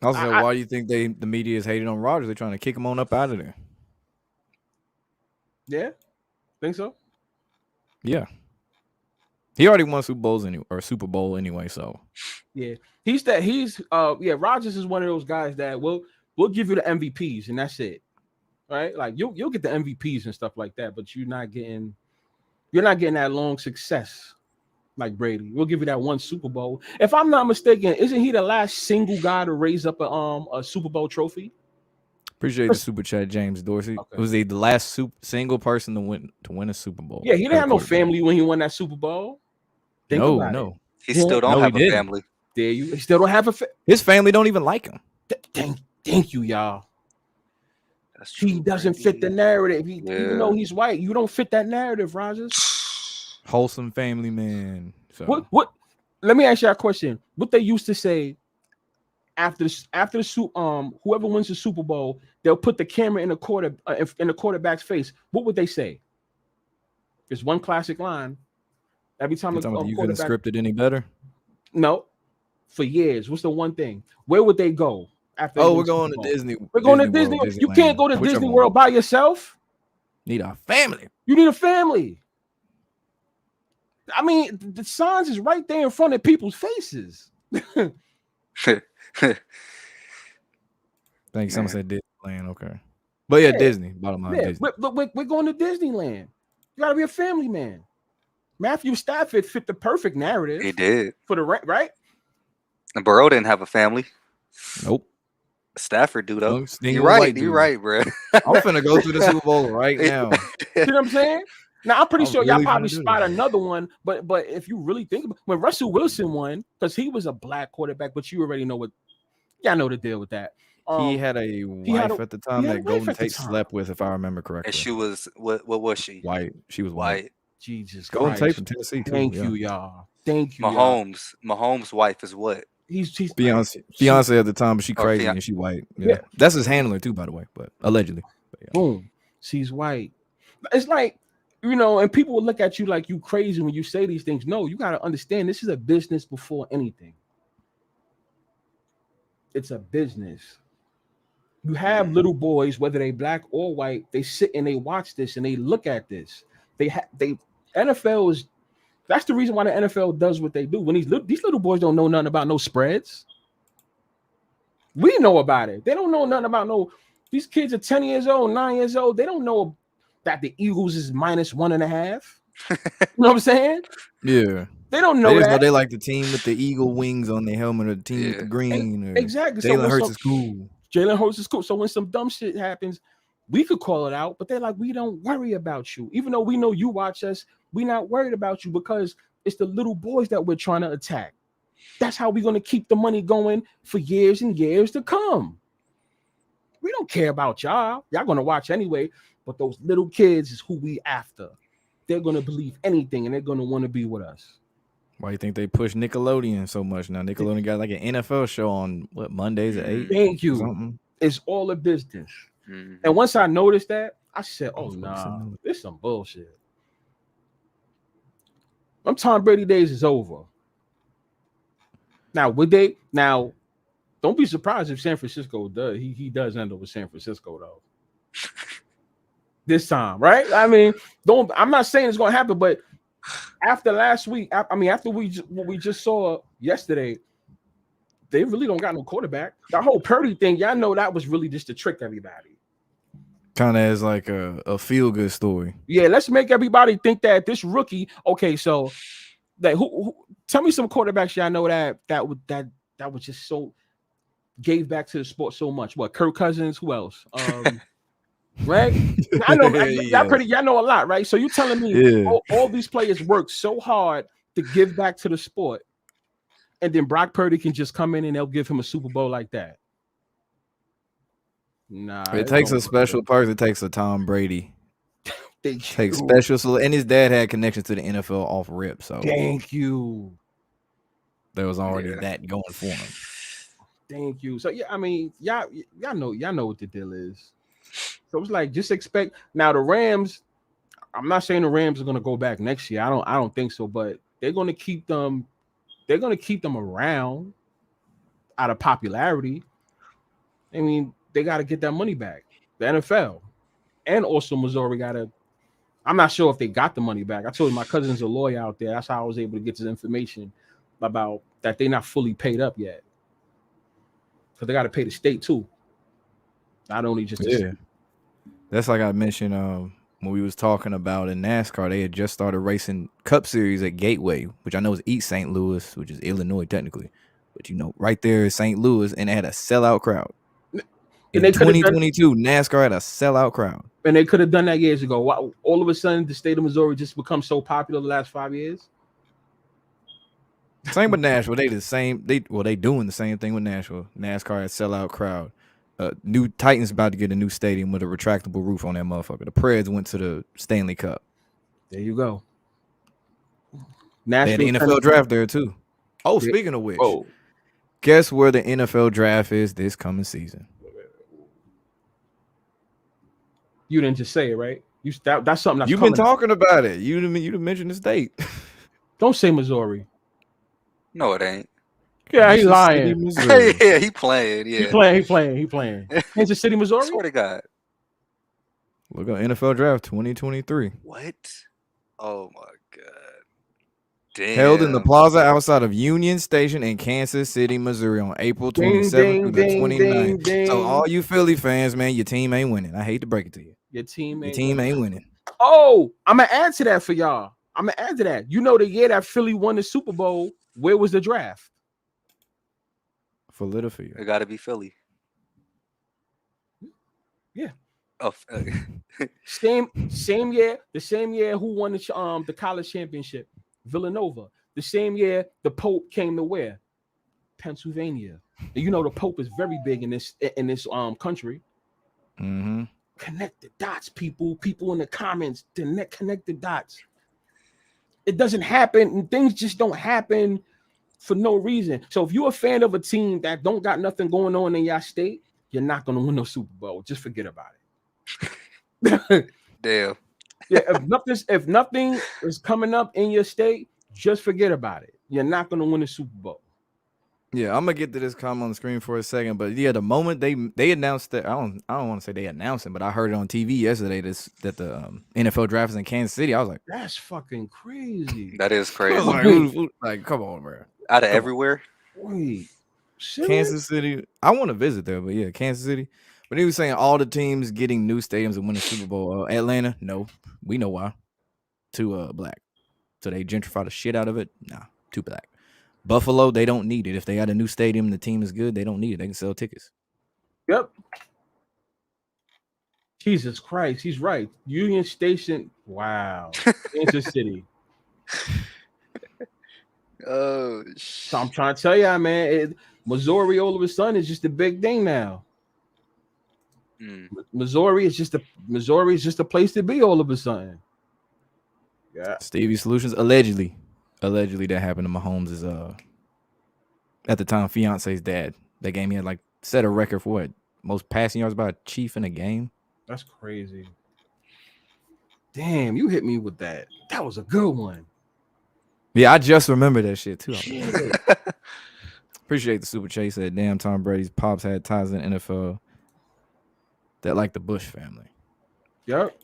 Also, why do you think the media is hating on Rodgers? They're trying to kick him on up out of there. Yeah, think so. Yeah, he already won Super Bowl anyway. So yeah, Rodgers is one of those guys that we'll give you the MVPs and that's it, right? Like you'll get the MVPs and stuff like that, but you're not getting that long success. Like Brady, we'll give you that one Super Bowl. If I'm not mistaken, isn't he the last single guy to raise up a Super Bowl trophy? Appreciate the super chat, James Dorsey. Okay. Was he the last single person to win a Super Bowl? Yeah, he didn't have no family when he won that Super Bowl. No. He still don't have a family. There you. He still don't have his family don't even like him. Thank you, y'all. That's true, he doesn't fit the narrative. Even though he's white, you don't fit that narrative, Rodgers. Wholesome family man. So. What? Let me ask you a question. What they used to say after whoever wins the Super Bowl, they'll put the camera in the quarterback's face. What would they say? There's one classic line. Every time you couldn't script it any better. No, for years. What's the one thing? Where would they go after? Oh, we're going to Disney. We're going to Disney. You can't go to Disney World by yourself. Need a family. You need a family. I mean, the signs is right there in front of people's faces. Thanks. Someone said Disneyland. Okay, but yeah, Disney. Bottom line, Disney. We're going to Disneyland. You gotta be a family man. Matthew Stafford fit the perfect narrative. He did for the right. And Burrow didn't have a family. Nope. Stafford do though. Young, stingy You're white right. dude. You're right, bro. I'm finna go through the Super Bowl right now. See what I'm saying? Now I'm pretty I'm sure y'all really probably finna do spot this. another one, but if you really think about when Russell Wilson won, because he was a black quarterback, but you already know what y'all know the deal with that. He had a He wife had at the time a that wife Golden at the Tate time. slept with, if I remember And correctly. she was what was she? White. She was white. White. Jesus Golden Christ. Tate from Tennessee too. Thank yeah. you, y'all. Thank you, y'all. Mahomes' wife is what? He's Fiance at the time, but she Or crazy fian- and she white. Yeah. That's his handler too, by the way. But allegedly. But yeah. boom. She's white. It's like, you know, and people will look at you like you crazy when you say these things. No, you got to understand this is a business before anything. It's a business. You have little boys, whether they black or white, they sit and they watch this and they look at this. NFL is that's the reason why the NFL does what they do. When these little boys don't know nothing about no spreads. We know about it. They don't know nothing about these kids are 10 years old, 9 years old. They don't know that the Eagles is -1.5. You know what I'm saying? Yeah. They don't know They just that. know they like the team with the eagle wings on their helmet or the team with the green. Or Exactly. Jalen So Hurts is cool. Jalen Hurts is cool. So when some dumb shit happens, we could call it out, but they're like, we don't worry about you. Even though we know you watch us, we're not worried about you because it's the little boys that we're trying to attack. That's how we're going to keep the money going for years and years to come. We don't care about y'all. Y'all going to watch anyway, but those little kids is who we after. They're going to believe anything and they're going to want to be with us. Why you think they push Nickelodeon so much now? Nickelodeon got like an NFL show on Mondays at 8? Thank you. Something? It's all a business. Mm-hmm. And once I noticed that, I said, oh, nah, this is some bullshit. Them Tom Brady days is over. Now, don't be surprised if San Francisco does. He does end up with San Francisco, though. This time, right? I mean, I'm not saying it's going to happen, but after last week, after what we just saw yesterday, they really don't got no quarterback. That whole Purdy thing, y'all know that was really just to trick everybody. Kind of as like a feel-good story. Yeah, let's make everybody think that this rookie. Okay, so that who tell me some quarterbacks y'all know that was just so gave back to the sport so much. What, Kirk Cousins? Who else? Right? I know y'all know a lot, right? So you telling me all these players work so hard to give back to the sport, and then Brock Purdy can just come in and they'll give him a Super Bowl like that? Nah, it takes a special person. It takes a Tom Brady. Takes special. And his dad had connections to the NFL off rip. So thank you. There was already that going for him. Thank you. So yeah, I mean, y'all know what the deal is. So it's like just expect now the Rams. I'm not saying the Rams are gonna go back next year. I don't think so, but they're gonna keep them. They're gonna keep them around out of popularity. I mean, they got to get that money back. The NFL and also Missouri got to. I'm not sure if they got the money back. I told you my cousin's a lawyer out there. That's how I was able to get this information about that they're not fully paid up yet. Because they got to pay the state too. Not only just the state. That's like I mentioned when we was talking about in NASCAR, they had just started racing Cup Series at Gateway, which I know is East St. Louis, which is Illinois technically. But right there is St. Louis, and they had a sellout crowd. In 2022, NASCAR had a sellout crowd. And they could have done that years ago. Why, all of a sudden, the state of Missouri just become so popular the last 5 years? Same with Nashville. They doing the same thing with Nashville. NASCAR had sellout crowd. New Titans about to get a new stadium with a retractable roof on that motherfucker. The Preds went to the Stanley Cup. There you go. Nashville, they had the NFL draft there too. Oh, speaking of which, guess where the NFL draft is this coming season? You didn't just say it, right? That's something that's you've been talking about it. You mentioned the state. Don't say Missouri. No, it ain't. Yeah, he's lying. Yeah, he playing. Yeah, he playing. Kansas City, Missouri. I swear to God. Look at NFL draft 2023. What? Oh my God. Damn. Held in the plaza outside of Union Station in Kansas City, Missouri on April 27th through the 29th. So all you Philly fans, man, your team ain't winning. I hate to break it to you. Your team ain't winning. Oh, I'm going to add to that for y'all. I'm going to add to that. You know, the year that Philly won the Super Bowl, where was the draft? Philadelphia. It got to be Philly. Yeah. Oh, Same year. The same year who won the college championship? Villanova. The same year the Pope came to where? Pennsylvania. And you know the Pope is very big in this country. Mm-hmm. Connect the dots, people. People in the comments, connect the dots. It doesn't happen, and things just don't happen for no reason. So if you're a fan of a team that don't got nothing going on in your state, you're not gonna win no Super Bowl. Just forget about it. damn. Yeah, if nothing is coming up in your state, just forget about it. You're not gonna win a Super Bowl. Yeah, I'm gonna get to this comment on the screen for a second, but yeah, the moment they announced that, I don't want to say they announced it, but I heard it on TV yesterday that the NFL draft is in Kansas City. I was like, That's fucking crazy. That is I crazy. was like, like, come on, bro. Out of Come on. everywhere. Wait, serious? Kansas City. I want to visit there, but yeah, Kansas City. But he was saying all the teams getting new stadiums and winning Super Bowl. Atlanta, no, we know why. Too black, so they gentrify the shit out of it. Nah, too black. Buffalo, they don't need it. If they got a new stadium, the team is good. They don't need it. They can sell tickets. Yep. Jesus Christ, he's right. Union Station. Wow. Kansas City. Oh, So I'm trying to tell y'all, man, Missouri all of a sudden is just a big thing now. Missouri is just a place to be all of a sudden. Yeah. Stevie Solutions, allegedly that happened to Mahomes is at the time fiance's dad. That game he had like set a record for what most passing yards by a Chief in a game. That's crazy. Damn, you hit me with that. That was a good one. Yeah, I just remember that shit too. Shit. Appreciate the super chase. Said, damn, Tom Brady's pops had ties in the NFL that like the Bush family. Yep.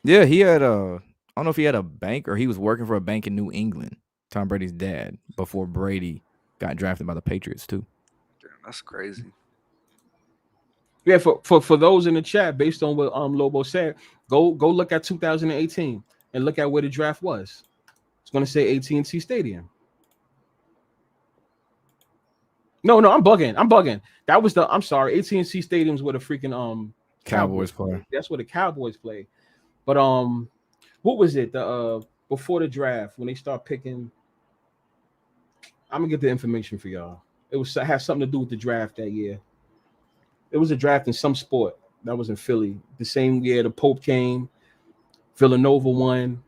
Yeah, he had I don't know if he had a bank or he was working for a bank in New England. Tom Brady's dad before Brady got drafted by the Patriots too. damn, that's crazy. Yeah, for those in the chat, based on what Lobo said, go look at 2018 and look at where the draft was. It's going to say AT&T Stadium. No, I'm bugging. That was I'm sorry, AT&T Stadium's where the freaking Cowboys play. That's where the Cowboys play. But what was it? The before the draft when they start picking. I'm gonna get the information for y'all. It had something to do with the draft that year. It was a draft in some sport that was in Philly. The same year the Pope came, Villanova won,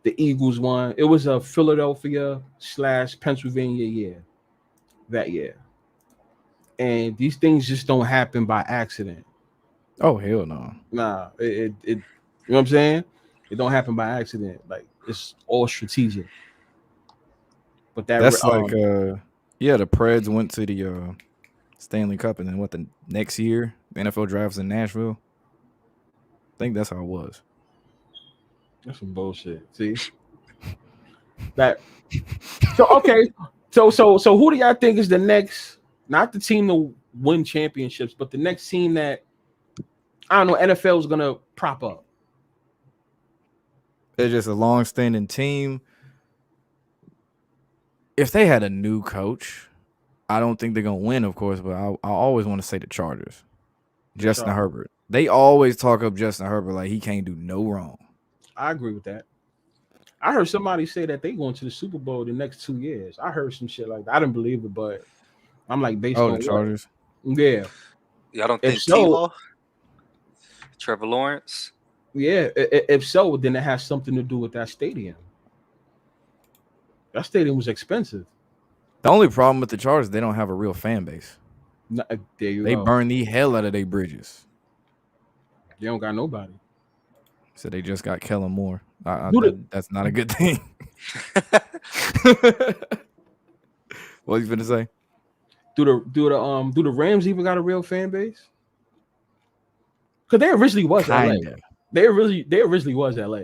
the Eagles won. It was a Philadelphia/Pennsylvania year that year. And these things just don't happen by accident. Oh hell no. Nah, it you know what I'm saying? It don't happen by accident. Like it's all strategic. But that's like the Preds went to the Stanley Cup, and then what the next year the NFL drafts in Nashville. I think that's how it was. That's some bullshit. See that. So okay, so who do y'all think is the next? Not the team to win championships, but the next team that I don't know NFL is gonna prop up. It's just a long-standing team. If they had a new coach, I don't think they're gonna win, of course. But I always want to say the Chargers. Justin Herbert. They always talk up Justin Herbert like he can't do no wrong. I agree with that. I heard somebody say that they going to the Super Bowl the next 2 years. I heard some shit like that. I didn't believe it, but I'm like based on the Chargers. Yeah. Y'all don't think Trevor Lawrence? Yeah. If so, then it has something to do with that stadium. That stadium was expensive. The only problem with the Chargers, they don't have a real fan base. No, there you they go. burn the hell out of their bridges. They don't got nobody. So they just got Kellen Moore. That's not a good thing. What you finna say? Do the Rams even got a real fan base? Because they originally was LA. They originally was LA.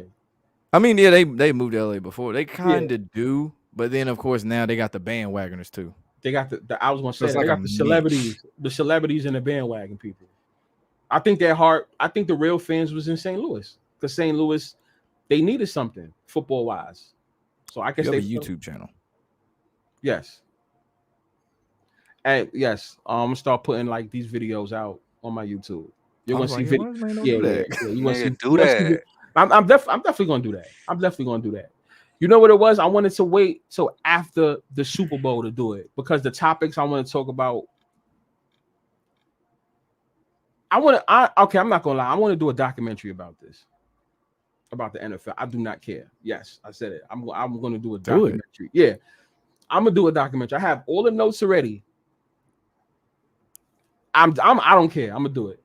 I mean, yeah, they moved to LA before. They kind of do, but then of course now they got the bandwagoners too. They got the I was gonna say they got the celebrities and the bandwagon people. I think their heart. I think the real fans was in St. Louis because St. Louis they needed something football wise. So I guess they have a YouTube channel. Yes. And yes, I'm gonna start putting like these videos out on my YouTube. You want to see video? video? Yeah. You want to see? Nigga, do that. I'm definitely gonna do that. I'm definitely gonna do that. You know what it was? I wanted to wait till after the Super Bowl to do it because the topics I want to talk about. Okay, I'm not gonna lie. I want to do a documentary about this, about the NFL. I do not care. Yes, I said it. I'm gonna do a documentary. Yeah, I'm gonna do a documentary. I have all the notes already. I don't care. I'm gonna do it.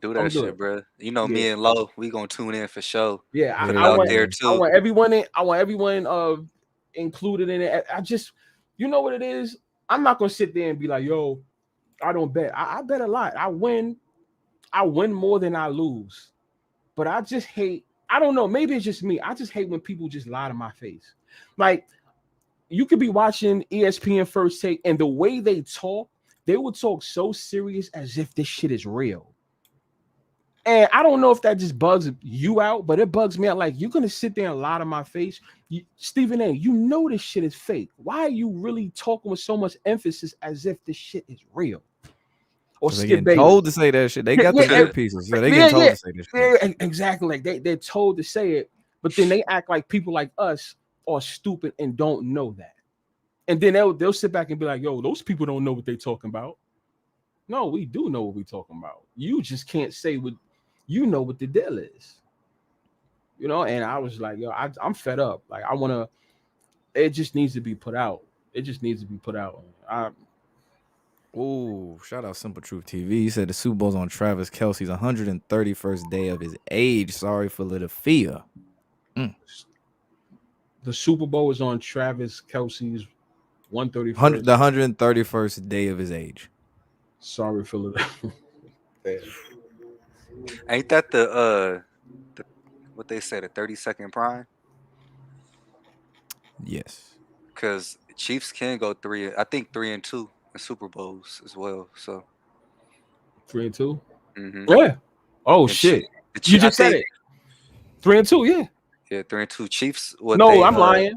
Do that shit, bro. You know, me and Lo, we gonna tune in for sure. Yeah, Put it out there too. I want everyone included in it. I just, you know what it is. I'm not gonna sit there and be like, yo, I don't bet. I bet a lot. I win more than I lose. But I just hate. I don't know. Maybe it's just me. I just hate when people just lie to my face. Like, you could be watching ESPN First Take, and the way they talk, they would talk so serious as if this shit is real. And I don't know if that just bugs you out, but it bugs me out. Like, you're gonna sit there and lie to my face, Stephen A. You know this shit is fake. Why are you really talking with so much emphasis as if this shit is real? Or they getting told to say that shit. They got the earpieces, so they get told to say this shit. Yeah, exactly. Like they're told to say it, but then they act like people like us are stupid and don't know that. And then they'll sit back and be like, "Yo, those people don't know what they're talking about." No, we do know what we're talking about. You just can't say what you know what the deal is. You know, and I was like, yo, I'm fed up. Like, it just needs to be put out. It just needs to be put out. Shout out Simple Truth TV. He said the Super Bowl's on Travis Kelce's 131st day of his age. Sorry, Philadelphia. The Super Bowl is on Travis Kelce's 131st. The 131st day of his age. Sorry, Philadelphia. Ain't that the what they say, the 30-second prime? Yes. Because Chiefs can go 3-2 in Super Bowls as well. So 3-2. Mm-hmm. Yeah. Oh shit! You just said it. 3-2. Yeah. Yeah, 3-2 Chiefs. I'm lying.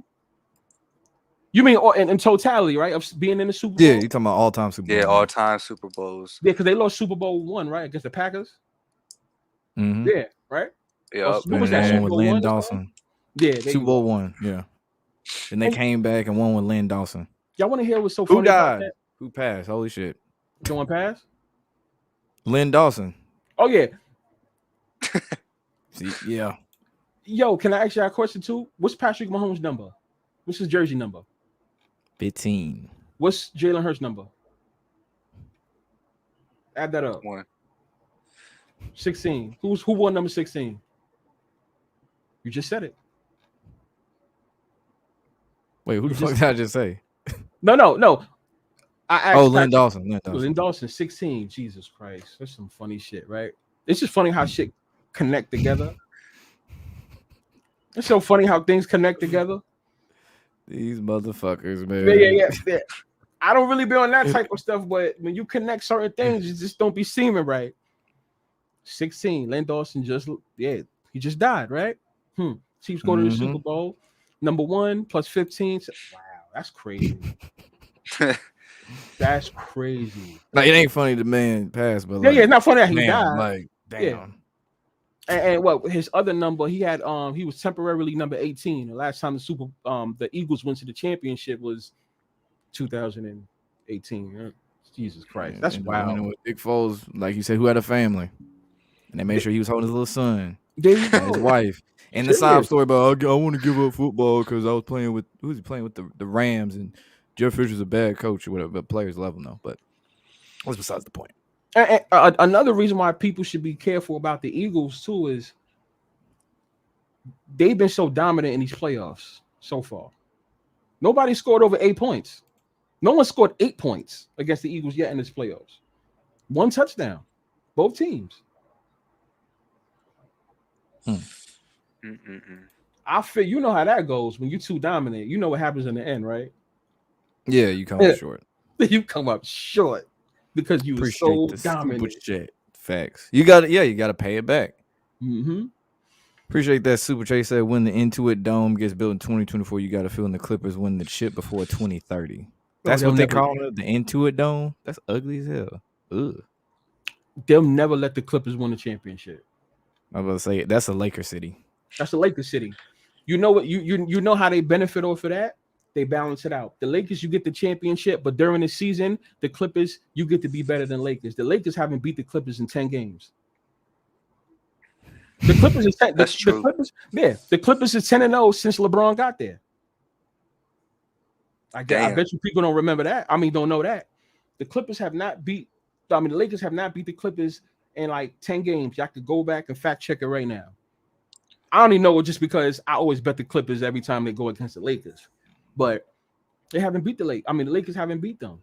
You mean in totality, right? Of being in the Super Bowl? Yeah, you talking about all-time Super Bowl. Yeah, all-time Super Bowls. Yeah, because they lost Super Bowl 1, right? Against the Packers. Mm-hmm. Yeah, right? Yeah. What was that? Super Bowl with Lynn 1? Dawson. Yeah. Super Bowl 1, yeah. And they came back and won with Lynn Dawson. Y'all want to hear what's so funny? Who died? Who passed? Holy shit. Someone passed? Lynn Dawson. Oh, yeah. See, yeah. Yo, can I ask you a question too? What's Patrick Mahomes' number? What's his jersey number? 15. What's Jalen Hurts' number? Add that up. 1. 16. Who won number 16? You just said it. Wait, who the fuck did I just say? No. I asked Lynn Dawson. Lynn Dawson, 16. Jesus Christ. That's some funny shit, right? It's just funny how shit connect together. It's so funny how things connect together. These motherfuckers, man. Yeah. I don't really be on that type of stuff, but when you connect certain things, you just don't be seeming right. 16. Lynn Dawson he just died, right? Chiefs go to the Super Bowl. Number 1 plus 15. Wow, that's crazy. That's crazy. Like, it ain't funny the man passed, but it's not funny that he died. Like, damn. Yeah. And what his other number? He had he was temporarily number 18. The last time the Eagles went to the championship was 2018. Jesus Christ, that's wild. With Dick Foles, like you said, who had a family, and they made sure he was holding his little son, there you go. his wife. And the sob story about I want to give up football because I was playing with the Rams, and Jeff Fisher's a bad coach or whatever, but players love him though. But that's besides the point. And another reason why people should be careful about the Eagles too is they've been so dominant in these playoffs so far. Nobody scored over 8 points. No one scored 8 points against the Eagles yet in this playoffs. 1 touchdown, both teams. I feel you know how that goes when you're too dominant. You know what happens in the end, right? Yeah, you come up short. You come up short because you were so dominant. Shit. Facts. You got to pay it back. Mm-hmm. Appreciate that. Super Chase said when the Intuit Dome gets built in 2024, you got to feel in the Clippers win the chip before 2030. That's what they call it, the Intuit Dome. That's ugly as hell. Ugh. they'll never let the Clippers win a championship. I was about to say that's a Laker city. That's the Lakers city. You know what? You know how they benefit off of that? They balance it out. The Lakers, you get the championship, but during the season, the Clippers, you get to be better than Lakers. The Lakers haven't beat the Clippers in 10 games. The Clippers is 10. That's true. The Clippers, yeah, the Clippers is 10-0 since LeBron got there. I bet you people don't remember that. I mean, don't know that. The Clippers have not beat. I mean, the Lakers have not beat the Clippers in like 10 games. Y'all could go back and fact check it right now. I only know it just because I always bet the Clippers every time they go against the Lakers, but they haven't beat the Lakers. I mean, the Lakers haven't beat them,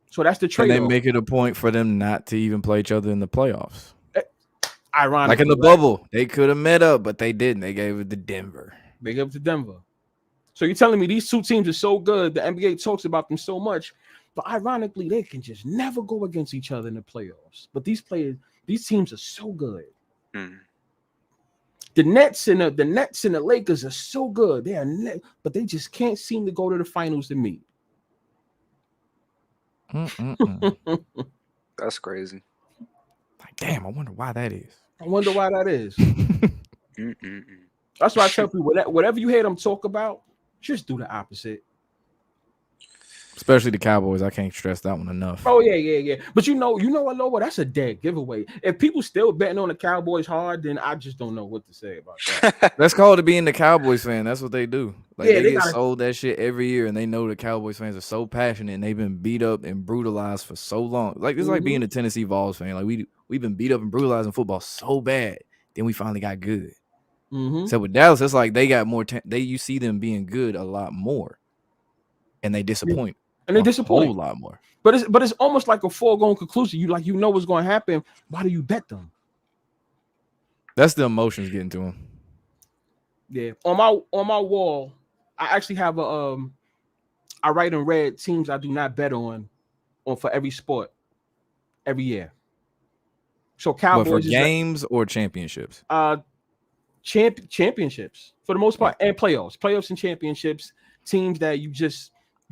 so that's the trade. And they make it a point for them not to even play each other in the playoffs. Ironically, like in the bubble, they could have met up, but they didn't. They gave it to Denver. So you're telling me these two teams are so good? The NBA talks about them so much, but ironically, they can just never go against each other in the playoffs. But these teams are so good. Mm. The Nets and the Lakers are so good. They are, but they just can't seem to go to the finals to meet. That's crazy. Like, damn, I wonder why that is. That's why I tell people whatever you hear them talk about, just do the opposite. Especially the Cowboys. I can't stress that one enough. Oh, yeah. But you know what, Lobo? That's a dead giveaway. If people still betting on the Cowboys hard, then I just don't know what to say about that. That's called to being the Cowboys fan. That's what they do. Like, yeah, they get sold that shit every year, and they know the Cowboys fans are so passionate, and they've been beat up and brutalized for so long. Like, it's like being a Tennessee Vols fan. Like, we've been beat up and brutalized in football so bad, then we finally got good. So with Dallas, it's like they got more. You see them being good a lot more, and they disappoint. And they disappoint a whole lot more. But it's almost like a foregone conclusion. You know what's going to happen. Why do you bet them? That's the emotions getting to them. Yeah. On my wall, I actually have I write in red teams I do not bet on for every sport every year. So Cowboys for games or championships? Championships for the most part, and playoffs and championships. Teams that you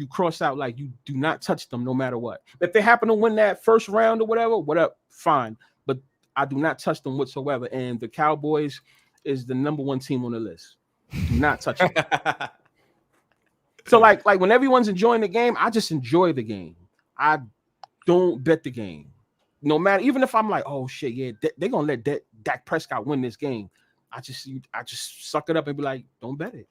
cross out, like you do not touch them no matter what. If they happen to win that first round or whatever, fine. But I do not touch them whatsoever. And the Cowboys is the number one team on the list. Do not touch them. So like when everyone's enjoying the game, I just enjoy the game. I don't bet the game. No matter, even if I'm like, oh shit, yeah, they're gonna let Dak Prescott win this game. I just suck it up and be like, don't bet it.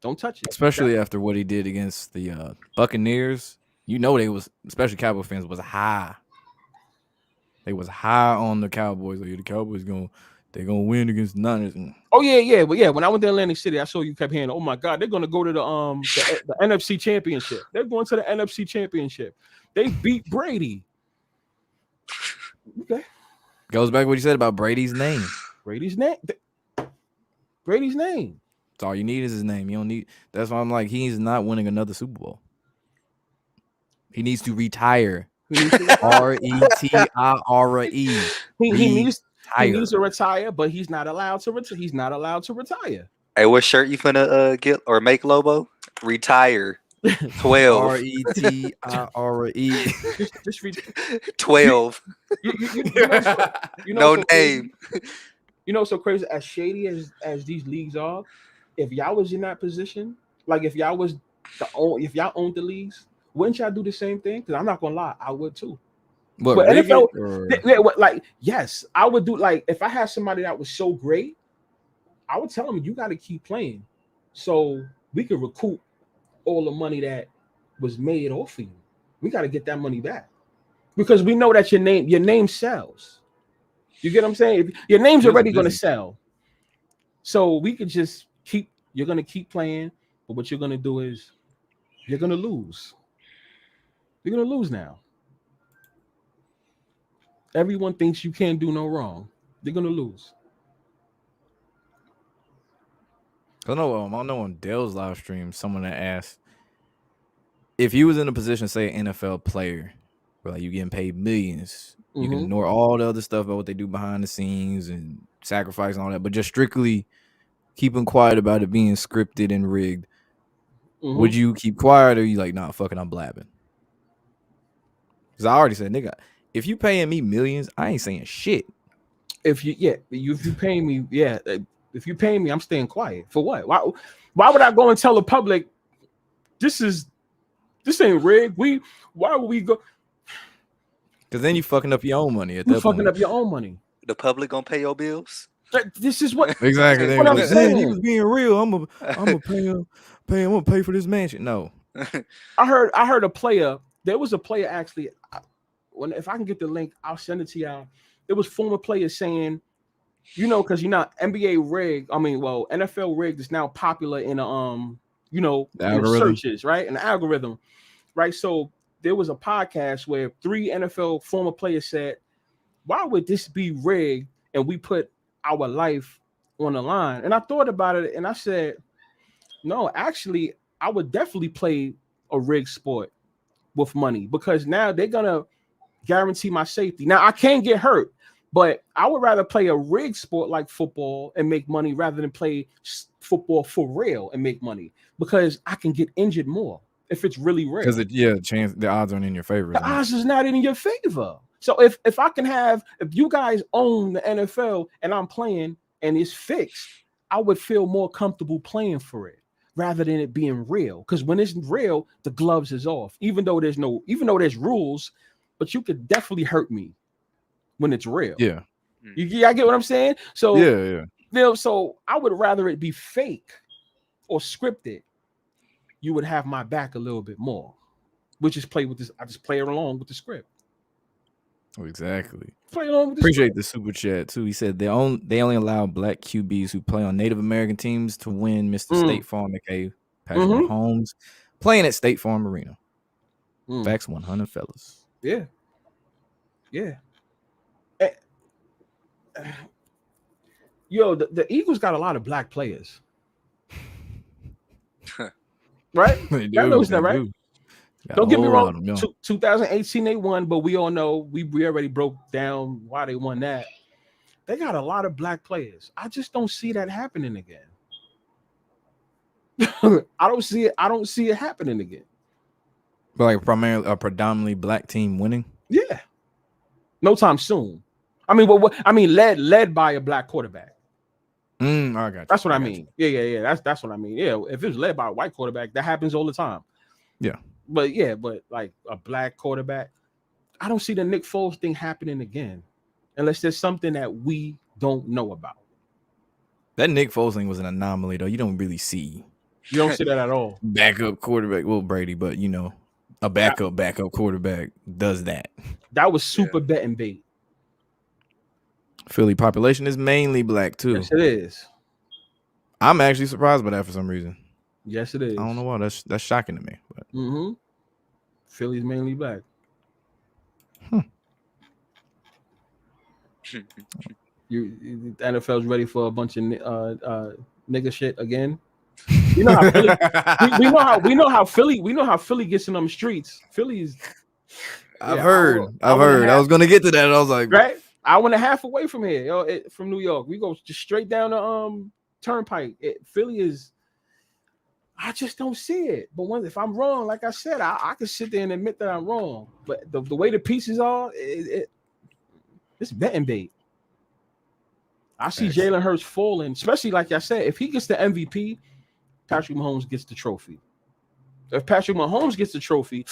Don't touch it. Especially after what he did against the Buccaneers. You know they was, especially Cowboy fans, was high. They was high on the Cowboys. Like, the Cowboys they're gonna win against the Niners. Oh yeah. But yeah, when I went to Atlantic City, I saw you kept hearing, oh my God, they're gonna go to the NFC Championship. They're going to the NFC Championship. They beat Brady. Okay. Goes back to what you said about Brady's name. Brady's name. That's all you need is his name. You don't need. That's why I'm like, he's not winning another Super Bowl. He needs to retire. Retire. He needs to retire, but he's not allowed to retire. He's not allowed to retire. Hey, what shirt you finna get or make, Lobo? Retire. 12. RETIRE. Just 12. No name. You know, so crazy, as shady as these leagues are, if y'all was in that position, like if y'all owned the leagues, wouldn't y'all do the same thing? Because I'm not gonna lie, I would too. But NFL, like, yes, I would do. Like, if I had somebody that was so great, I would tell them, you got to keep playing, so we could recoup all the money that was made off of you. We got to get that money back because we know that your name sells. You get what I'm saying? Your name's already going to sell, so we could just keep. You're going to keep playing, but what you're going to do is you're going to lose. You're going to lose now. Everyone thinks you can't do no wrong. They're going to lose. I know on Dell's live stream, someone that asked if you was in a position, say an NFL player, where like you getting paid millions, you can ignore all the other stuff about what they do behind the scenes and sacrifice and all that, but just strictly keeping quiet about it being scripted and rigged. Would you keep quiet, or you like, nah, fuck it, I'm blabbing? Because I already said, nigga, if you paying me millions, I ain't saying shit. If you pay me, if you pay me, I'm staying quiet. For what? Why would I go and tell the public this ain't rigged? Why would we go? Because then you fucking up your own money at You that fucking point. up your own money. The public gonna pay your bills. This is what Exactly. What I'm Like, saying. man, he was being real. I'm gonna pay him. I'm gonna pay for this mansion. No. I heard a player. There was a player actually. If I can get the link, I'll send it to y'all. There was former players saying, because NBA rig. I mean, well, NFL rig is now popular in in the searches, right? In the algorithm, right? So there was a podcast where 3 NFL former players said, "Why would this be rigged?" And we put our life on the line. And I thought about it, and I said, "No, actually, I would definitely play a rigged sport with money because now they're gonna guarantee my safety. Now I can't get hurt, but I would rather play a rigged sport like football and make money rather than play football for real and make money because I can get injured more if it's really real. Because the odds aren't in your favor. The odds is not in your favor. So if you guys own the NFL and I'm playing and it's fixed, I would feel more comfortable playing for it rather than it being real. Because when it's real, the gloves is off. Even though there's rules, but you could definitely hurt me when it's real. Yeah. I get what I'm saying? So yeah. So I would rather it be fake or scripted. You would have my back a little bit more. We just play with this. I just play along with the script. Exactly. Play along with the Appreciate script. the super chat too. He said they only allow black QBs who play on Native American teams to win Mr. State Farm, aka Patrick Mahomes, playing at State Farm Arena. Facts 100, fellas. Yeah. Yo, the Eagles got a lot of black players. Right? They Y'all knows that, right? do. Don't get me wrong. 2018 they won, but we all know we already broke down why they won that. They got a lot of black players. I just don't see that happening again. I don't see it happening again. But like a predominantly black team winning? Yeah. No time soon. I mean, led by a black quarterback. I got you. That's what I mean. Yeah. That's what I mean. Yeah, if it was led by a white quarterback, that happens all the time. Yeah. But like a black quarterback, I don't see the Nick Foles thing happening again, unless there's something that we don't know about. That Nick Foles thing was an anomaly, though. You don't really see. You don't see that at all. Backup quarterback, well, Brady, but a backup quarterback does that. That was super bet and bait. Philly population is mainly black too. Yes, it is. I'm actually surprised by that for some reason. Yes, it is. I don't know why. That's shocking to me. But. Philly's mainly black. The NFL's ready for a bunch of nigga shit again. You know how Philly, we know how Philly gets in them streets. Philly's. I've heard. I was gonna get to that. I was like, right. Hour and a half away from here, from New York. We go just straight down the turnpike. Philly is. I just don't see it. But if I'm wrong, like I said, I can sit there and admit that I'm wrong. But the way the pieces are, it's betting bait. I see Jalen Hurts falling, especially like I said, if he gets the MVP, Patrick Mahomes gets the trophy. If Patrick Mahomes gets the trophy,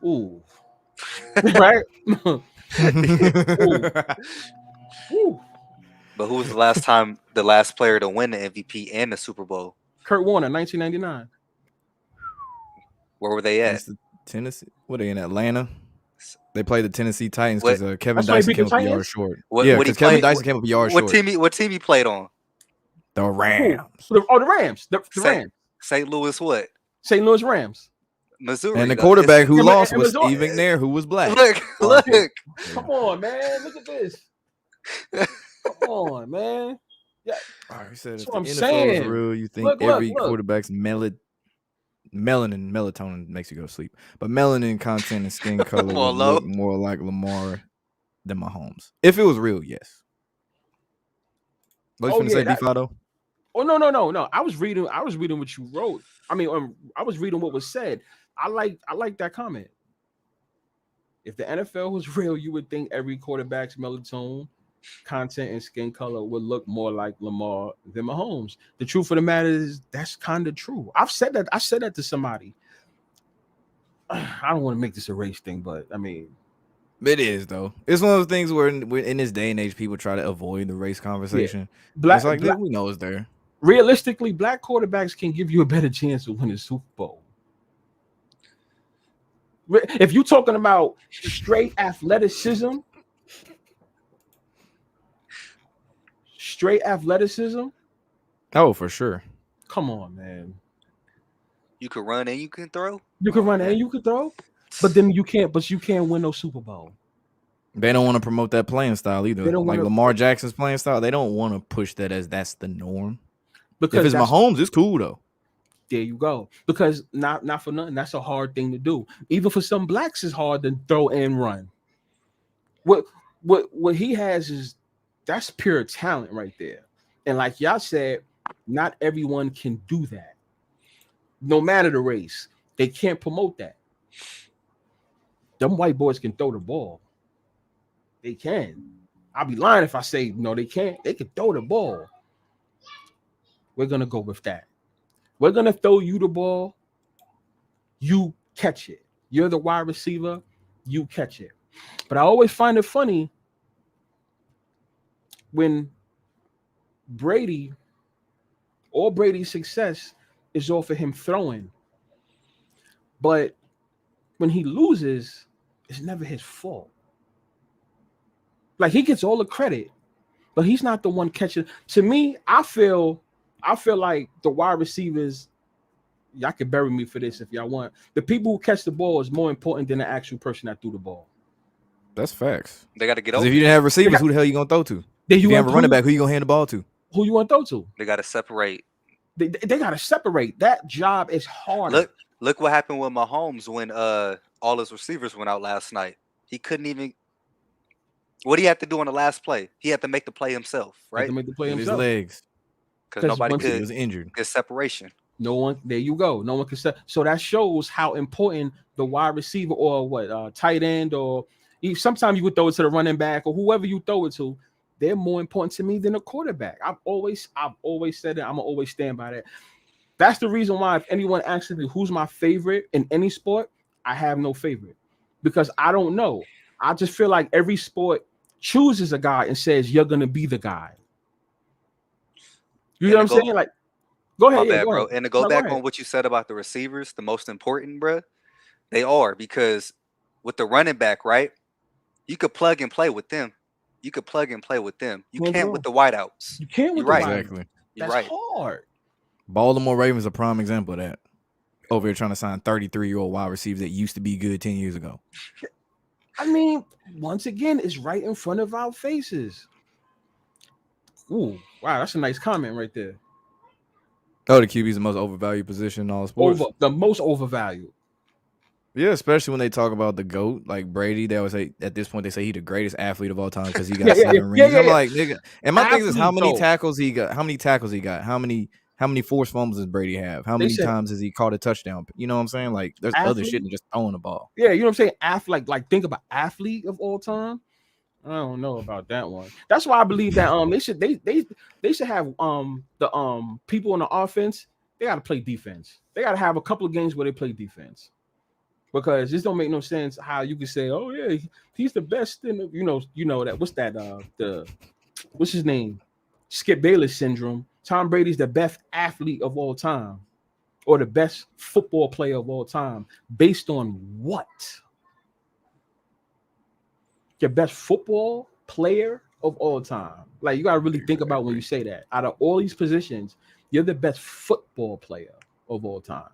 ooh, right? Ooh. But who was the last player to win the MVP and the Super Bowl? Kurt Warner, 1999. Where were they at? Tennessee. What are they in Atlanta? They played the Tennessee Titans because Kevin Dyson came up a yard short. Because Kevin Dyson came up a yard short. What team he played on? The Rams. The Rams. The Rams. St. Louis what? St. Louis Rams. Missouri. And the quarterback who lost was Steve McNair, who was black. Look. Come on, man. Look at this. Come on, man. Yeah. All right, said That's if what I'm the NFL saying. is real, you think every quarterback's melatonin makes you go to sleep. But melanin content and skin color would look more like Lamar than Mahomes. If it was real, yes. What you gonna say, B5? Oh no. I was reading what you wrote. I mean, I was reading what was said. I like that comment. If the NFL was real, you would think every quarterback's melatonin content and skin color would look more like Lamar than Mahomes. The truth of the matter is that's kind of true. I've said that. I said that to somebody. I don't want to make this a race thing, but I mean, it is though. It's one of those things where in this day and age, people try to avoid the race conversation. It's like we know it's there. Realistically, black quarterbacks can give you a better chance of winning Super Bowl. If you're talking about straight athleticism, oh, for sure. Come on, man. You can run and you can throw. You can run and you can throw, but then you can't. But you can't win no Super Bowl. They don't want to promote that playing style either. Like Lamar Jackson's playing style, they don't want to push that as that's the norm. Because if it's Mahomes, it's cool though. There you go. Because not for nothing, that's a hard thing to do. Even for some blacks, it's hard to throw and run. What he has is that's pure talent right there. And like y'all said, not everyone can do that. No matter the race, they can't promote that. Them white boys can throw the ball. They can. I'll be lying if I say no, they can't. They can throw the ball. We're gonna go with that. We're gonna throw you the ball. You catch it. You're the wide receiver. You catch it. But I always find it funny when all Brady's success is off of him throwing. But when he loses, it's never his fault. Like he gets all the credit, but he's not the one catching. To me, I feel like the wide receivers, y'all can bury me for this if y'all want. The people who catch the ball is more important than the actual person that threw the ball. That's facts. They got to get over. If you didn't have receivers, who the hell you gonna throw to? If you have a running back, who you gonna hand the ball to? Who you want to throw to? They got to separate. They got to separate. That job is hard. Look what happened with Mahomes when all his receivers went out last night. He couldn't even. What do you have to do on the last play? He had to make the play himself, right? He had to make the play himself. His legs. Because nobody could. He was injured. Get separation. No one. There you go. No one can set. So that shows how important the wide receiver or tight end or sometimes you would throw it to the running back or whoever you throw it to. They're more important to me than a quarterback. I've always said it. I'm gonna always stand by that. That's the reason why if anyone asks me who's my favorite in any sport, I have no favorite because I don't know. I just feel like every sport chooses a guy and says you're gonna be the guy. You know what I'm saying? Like, go ahead, bad, bro. And to go back on what you said about the receivers, the most important, bro, they are because with the running back, right? You could plug and play with them. You can't with the wideouts. You can't with the wideouts. Exactly. You're That's right. hard. Baltimore Ravens a prime example of that. Over here trying to sign 33-year-old wide receivers that used to be good 10 years ago. I mean, once again, it's right in front of our faces. Ooh, wow, that's a nice comment right there. Oh, the QB is the most overvalued position in all sports. The most overvalued. Yeah, especially when they talk about the GOAT, like Brady. They always say at this point they say he's the greatest athlete of all time because he got 7 rings. I'm like, nigga. And my thing is how many tackles he got? How many forced fumbles does Brady have? How many times has he caught a touchdown? You know what I'm saying? Like there's other shit than just throwing the ball. Yeah, you know what I'm saying? Like think about athlete of all time. I don't know about that one. That's why I believe that they should have the people on the offense, they gotta play defense. They gotta have a couple of games where they play defense. Because this don't make no sense how you can say, oh yeah, he's the best in the, you know that what's that what's his name? Skip Bayless syndrome. Tom Brady's the best athlete of all time, or the best football player of all time, based on what? Your best football player of all time. Like you gotta really think about when you say that. Out of all these positions, you're the best football player of all time.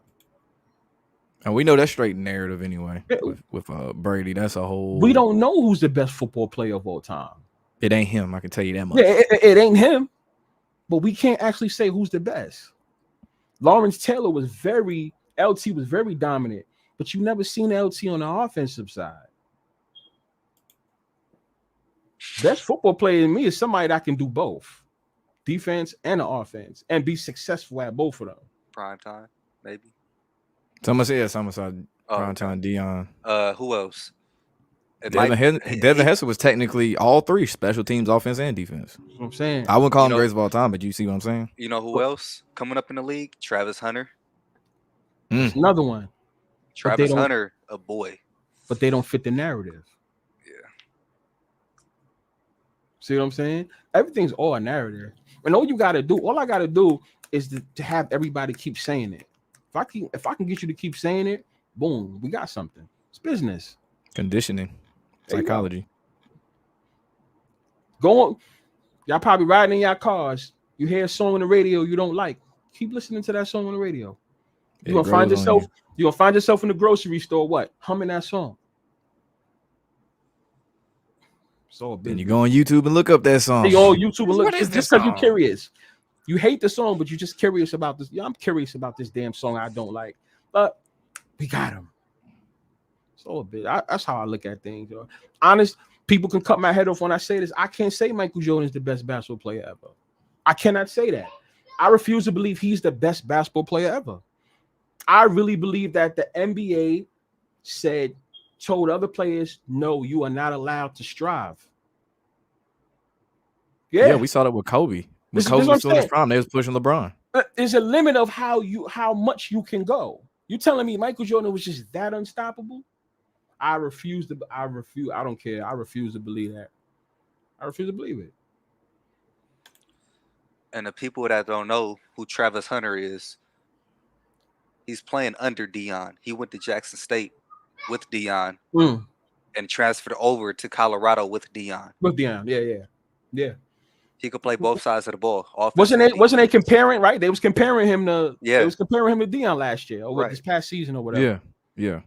And we know that's straight narrative anyway. With Brady, that's a whole. We don't know who's the best football player of all time. It ain't him. I can tell you that much. Yeah, it ain't him. But we can't actually say who's the best. Lawrence Taylor LT was very dominant, but you never seen LT on the offensive side. Best football player in me is somebody that can do both, defense and the offense, and be successful at both of them. Prime time, maybe. Someone said Prime time Dion. Who else? Devin Hester was technically all three: special teams, offense, and defense. That's what I'm saying. I wouldn't call him greatest of all time, but you see what I'm saying? You know who else coming up in the league? Travis Hunter. That's another one. Travis Hunter, a boy. But they don't fit the narrative. Yeah. See what I'm saying? Everything's all a narrative. And all I gotta do is to have everybody keep saying it. If I can get you to keep saying it, boom, we got something. It's business. Conditioning. Psychology. Go on. Y'all probably riding in your cars. You hear a song on the radio you don't like. Keep listening to that song on the radio. You're gonna find yourself in the grocery store, what? Humming that song. So then you go on YouTube and look up that song. You go on YouTube and look just because you're curious. You hate the song, but you're just curious about this. Yeah, I'm curious about this damn song I don't like. But we got him. So a bit. That's how I look at things. Yo. Honest, people can cut my head off when I say this. I can't say Michael Jordan is the best basketball player ever. I cannot say that. I refuse to believe he's the best basketball player ever. I really believe that the NBA told other players, no, you are not allowed to strive. Yeah, we saw that with Kobe. When Kobe was still in his prime, they was pushing LeBron. There's a limit of how much you can go. You telling me Michael Jordan was just that unstoppable? I don't care. I refuse to believe that. I refuse to believe it. And the people that don't know who Travis Hunter is, he's playing under Deion. He went to Jackson State with Deion and transferred over to Colorado with Deion. With Deion, yeah. He could play both sides of the ball. Wasn't they comparing, right? They was comparing him to They was comparing him to Deion last year or this past season or whatever. Yeah.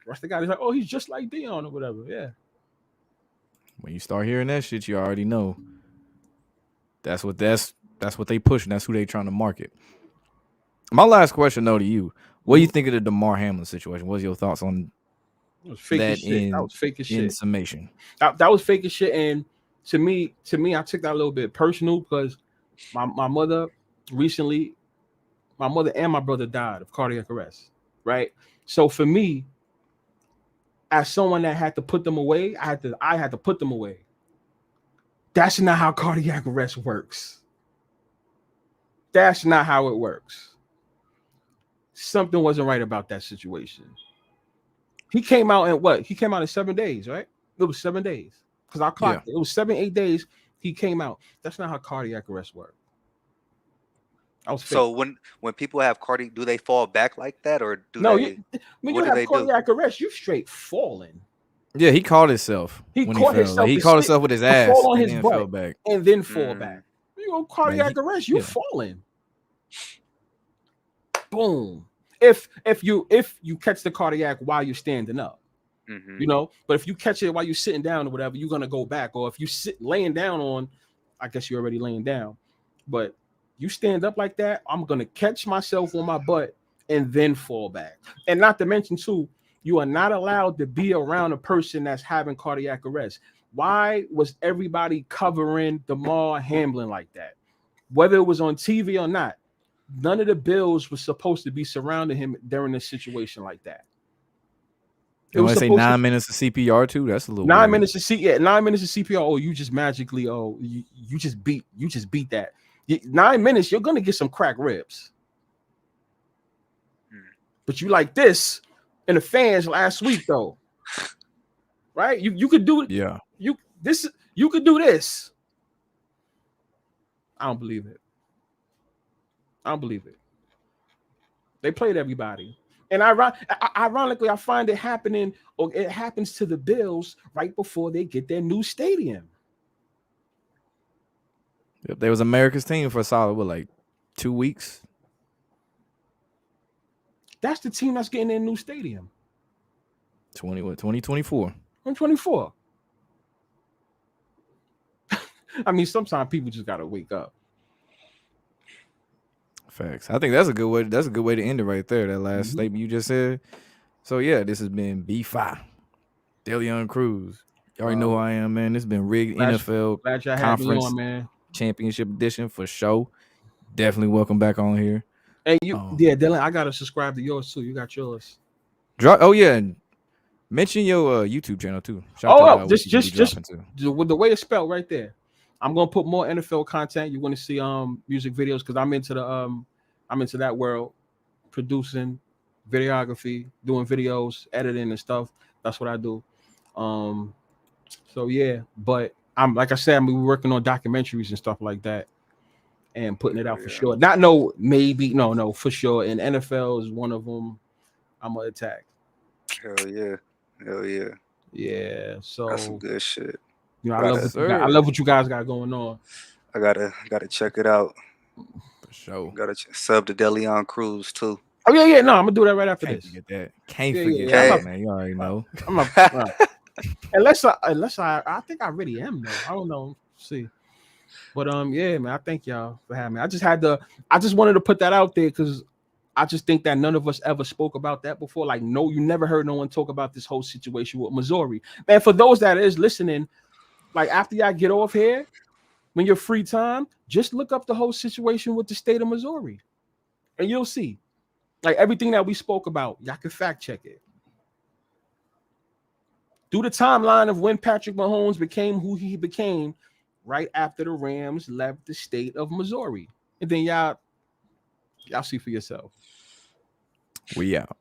Rest the guy is like, oh, he's just like Deion or whatever. Yeah. When you start hearing that shit, you already know that's what they pushing. That's who they trying to market. My last question though to you: what do you think of the DeMar Hamlin situation? What's your thoughts on that? That was fake as shit. In summation, that was fake as shit. And to me, I took that a little bit personal because my mother recently, my mother and my brother died of cardiac arrest. Right. So for me, as someone that had to put them away, I had to put them away. That's not how cardiac arrest works. That's not how it works. Something wasn't right about that situation. He came out in what? He came out in 7 days, right? It was 7 days. Because I clocked it. It was 7-8 days he came out. That's not how cardiac arrest works. So when people have cardiac, do they fall back like that, or when you have cardiac arrest, you straight falling. Yeah, he caught himself. He caught himself with his ass fall on his and butt fell back, and then fall back. You go cardiac arrest, you falling. Boom. If you catch the cardiac while you're standing up, you know, but if you catch it while you're sitting down or whatever, you're gonna go back. Or if you sit laying down on, I guess you're already laying down, but you stand up like that, I'm gonna catch myself on my butt and then fall back. And not to mention too, you are not allowed to be around a person that's having cardiac arrest. Why was everybody covering DeMar Hamlin like that? Whether it was on TV or not, none of the Bills was supposed to be surrounding him during a situation like that. It was say 9 minutes of CPR too. That's a little 9 weird. minutes of 9 minutes of CPR. Oh, you just magically. You just beat that. 9 minutes, you're gonna get some cracked ribs. But you like this in the fans last week though, right? You could do it. Yeah. You could do this. I don't believe it. They played everybody. And ironically, I find it happening, or it happens to the Bills right before they get their new stadium. Yep, they was America's team for a solid, 2 weeks? That's the team that's getting their new stadium. 2024. 2024. I mean, sometimes people just gotta wake up. Facts. I think that's a good way. That's a good way to end it right there. That last statement you just said. So yeah, this has been B5, DeLeon Cruz. You already know who I am, man. This has been rigged NFL conference man. Championship edition for show. Definitely welcome back on here. And Dylan, I gotta subscribe to yours too. You got yours. Oh yeah, and Mention your YouTube channel too. Shout that out, what you be dropping too. With the way it's spelled right there. I'm gonna put more NFL content. You want to see music videos because I'm into that world, producing, videography, doing videos, editing and stuff. That's what I do. So yeah, but I'm like I said, I'm working on documentaries and stuff like that, and putting it out for sure. Not no, maybe no, for sure. And NFL is one of them. I'm gonna attack. Hell yeah. Yeah. So That's some good shit. You know, I love what you guys got going on. I gotta check it out. For sure. Gotta sub to Deleon Cruz too. Oh yeah. No, I'm gonna do that right after this. Forget that. Can't forget that, man. You already know. Unless I think I really am though. I don't know. See. But yeah, man. I thank y'all for having me. I just wanted to put that out there because I just think that none of us ever spoke about that before. Like, no, you never heard no one talk about this whole situation with Missouri. Man, for those that is listening, like after y'all get off here, when you're free time, just look up the whole situation with the state of Missouri. And you'll see. Like everything that we spoke about, y'all can fact check it. Do the timeline of when Patrick Mahomes became who he became right after the Rams left the state of Missouri. And then y'all see for yourself. We out.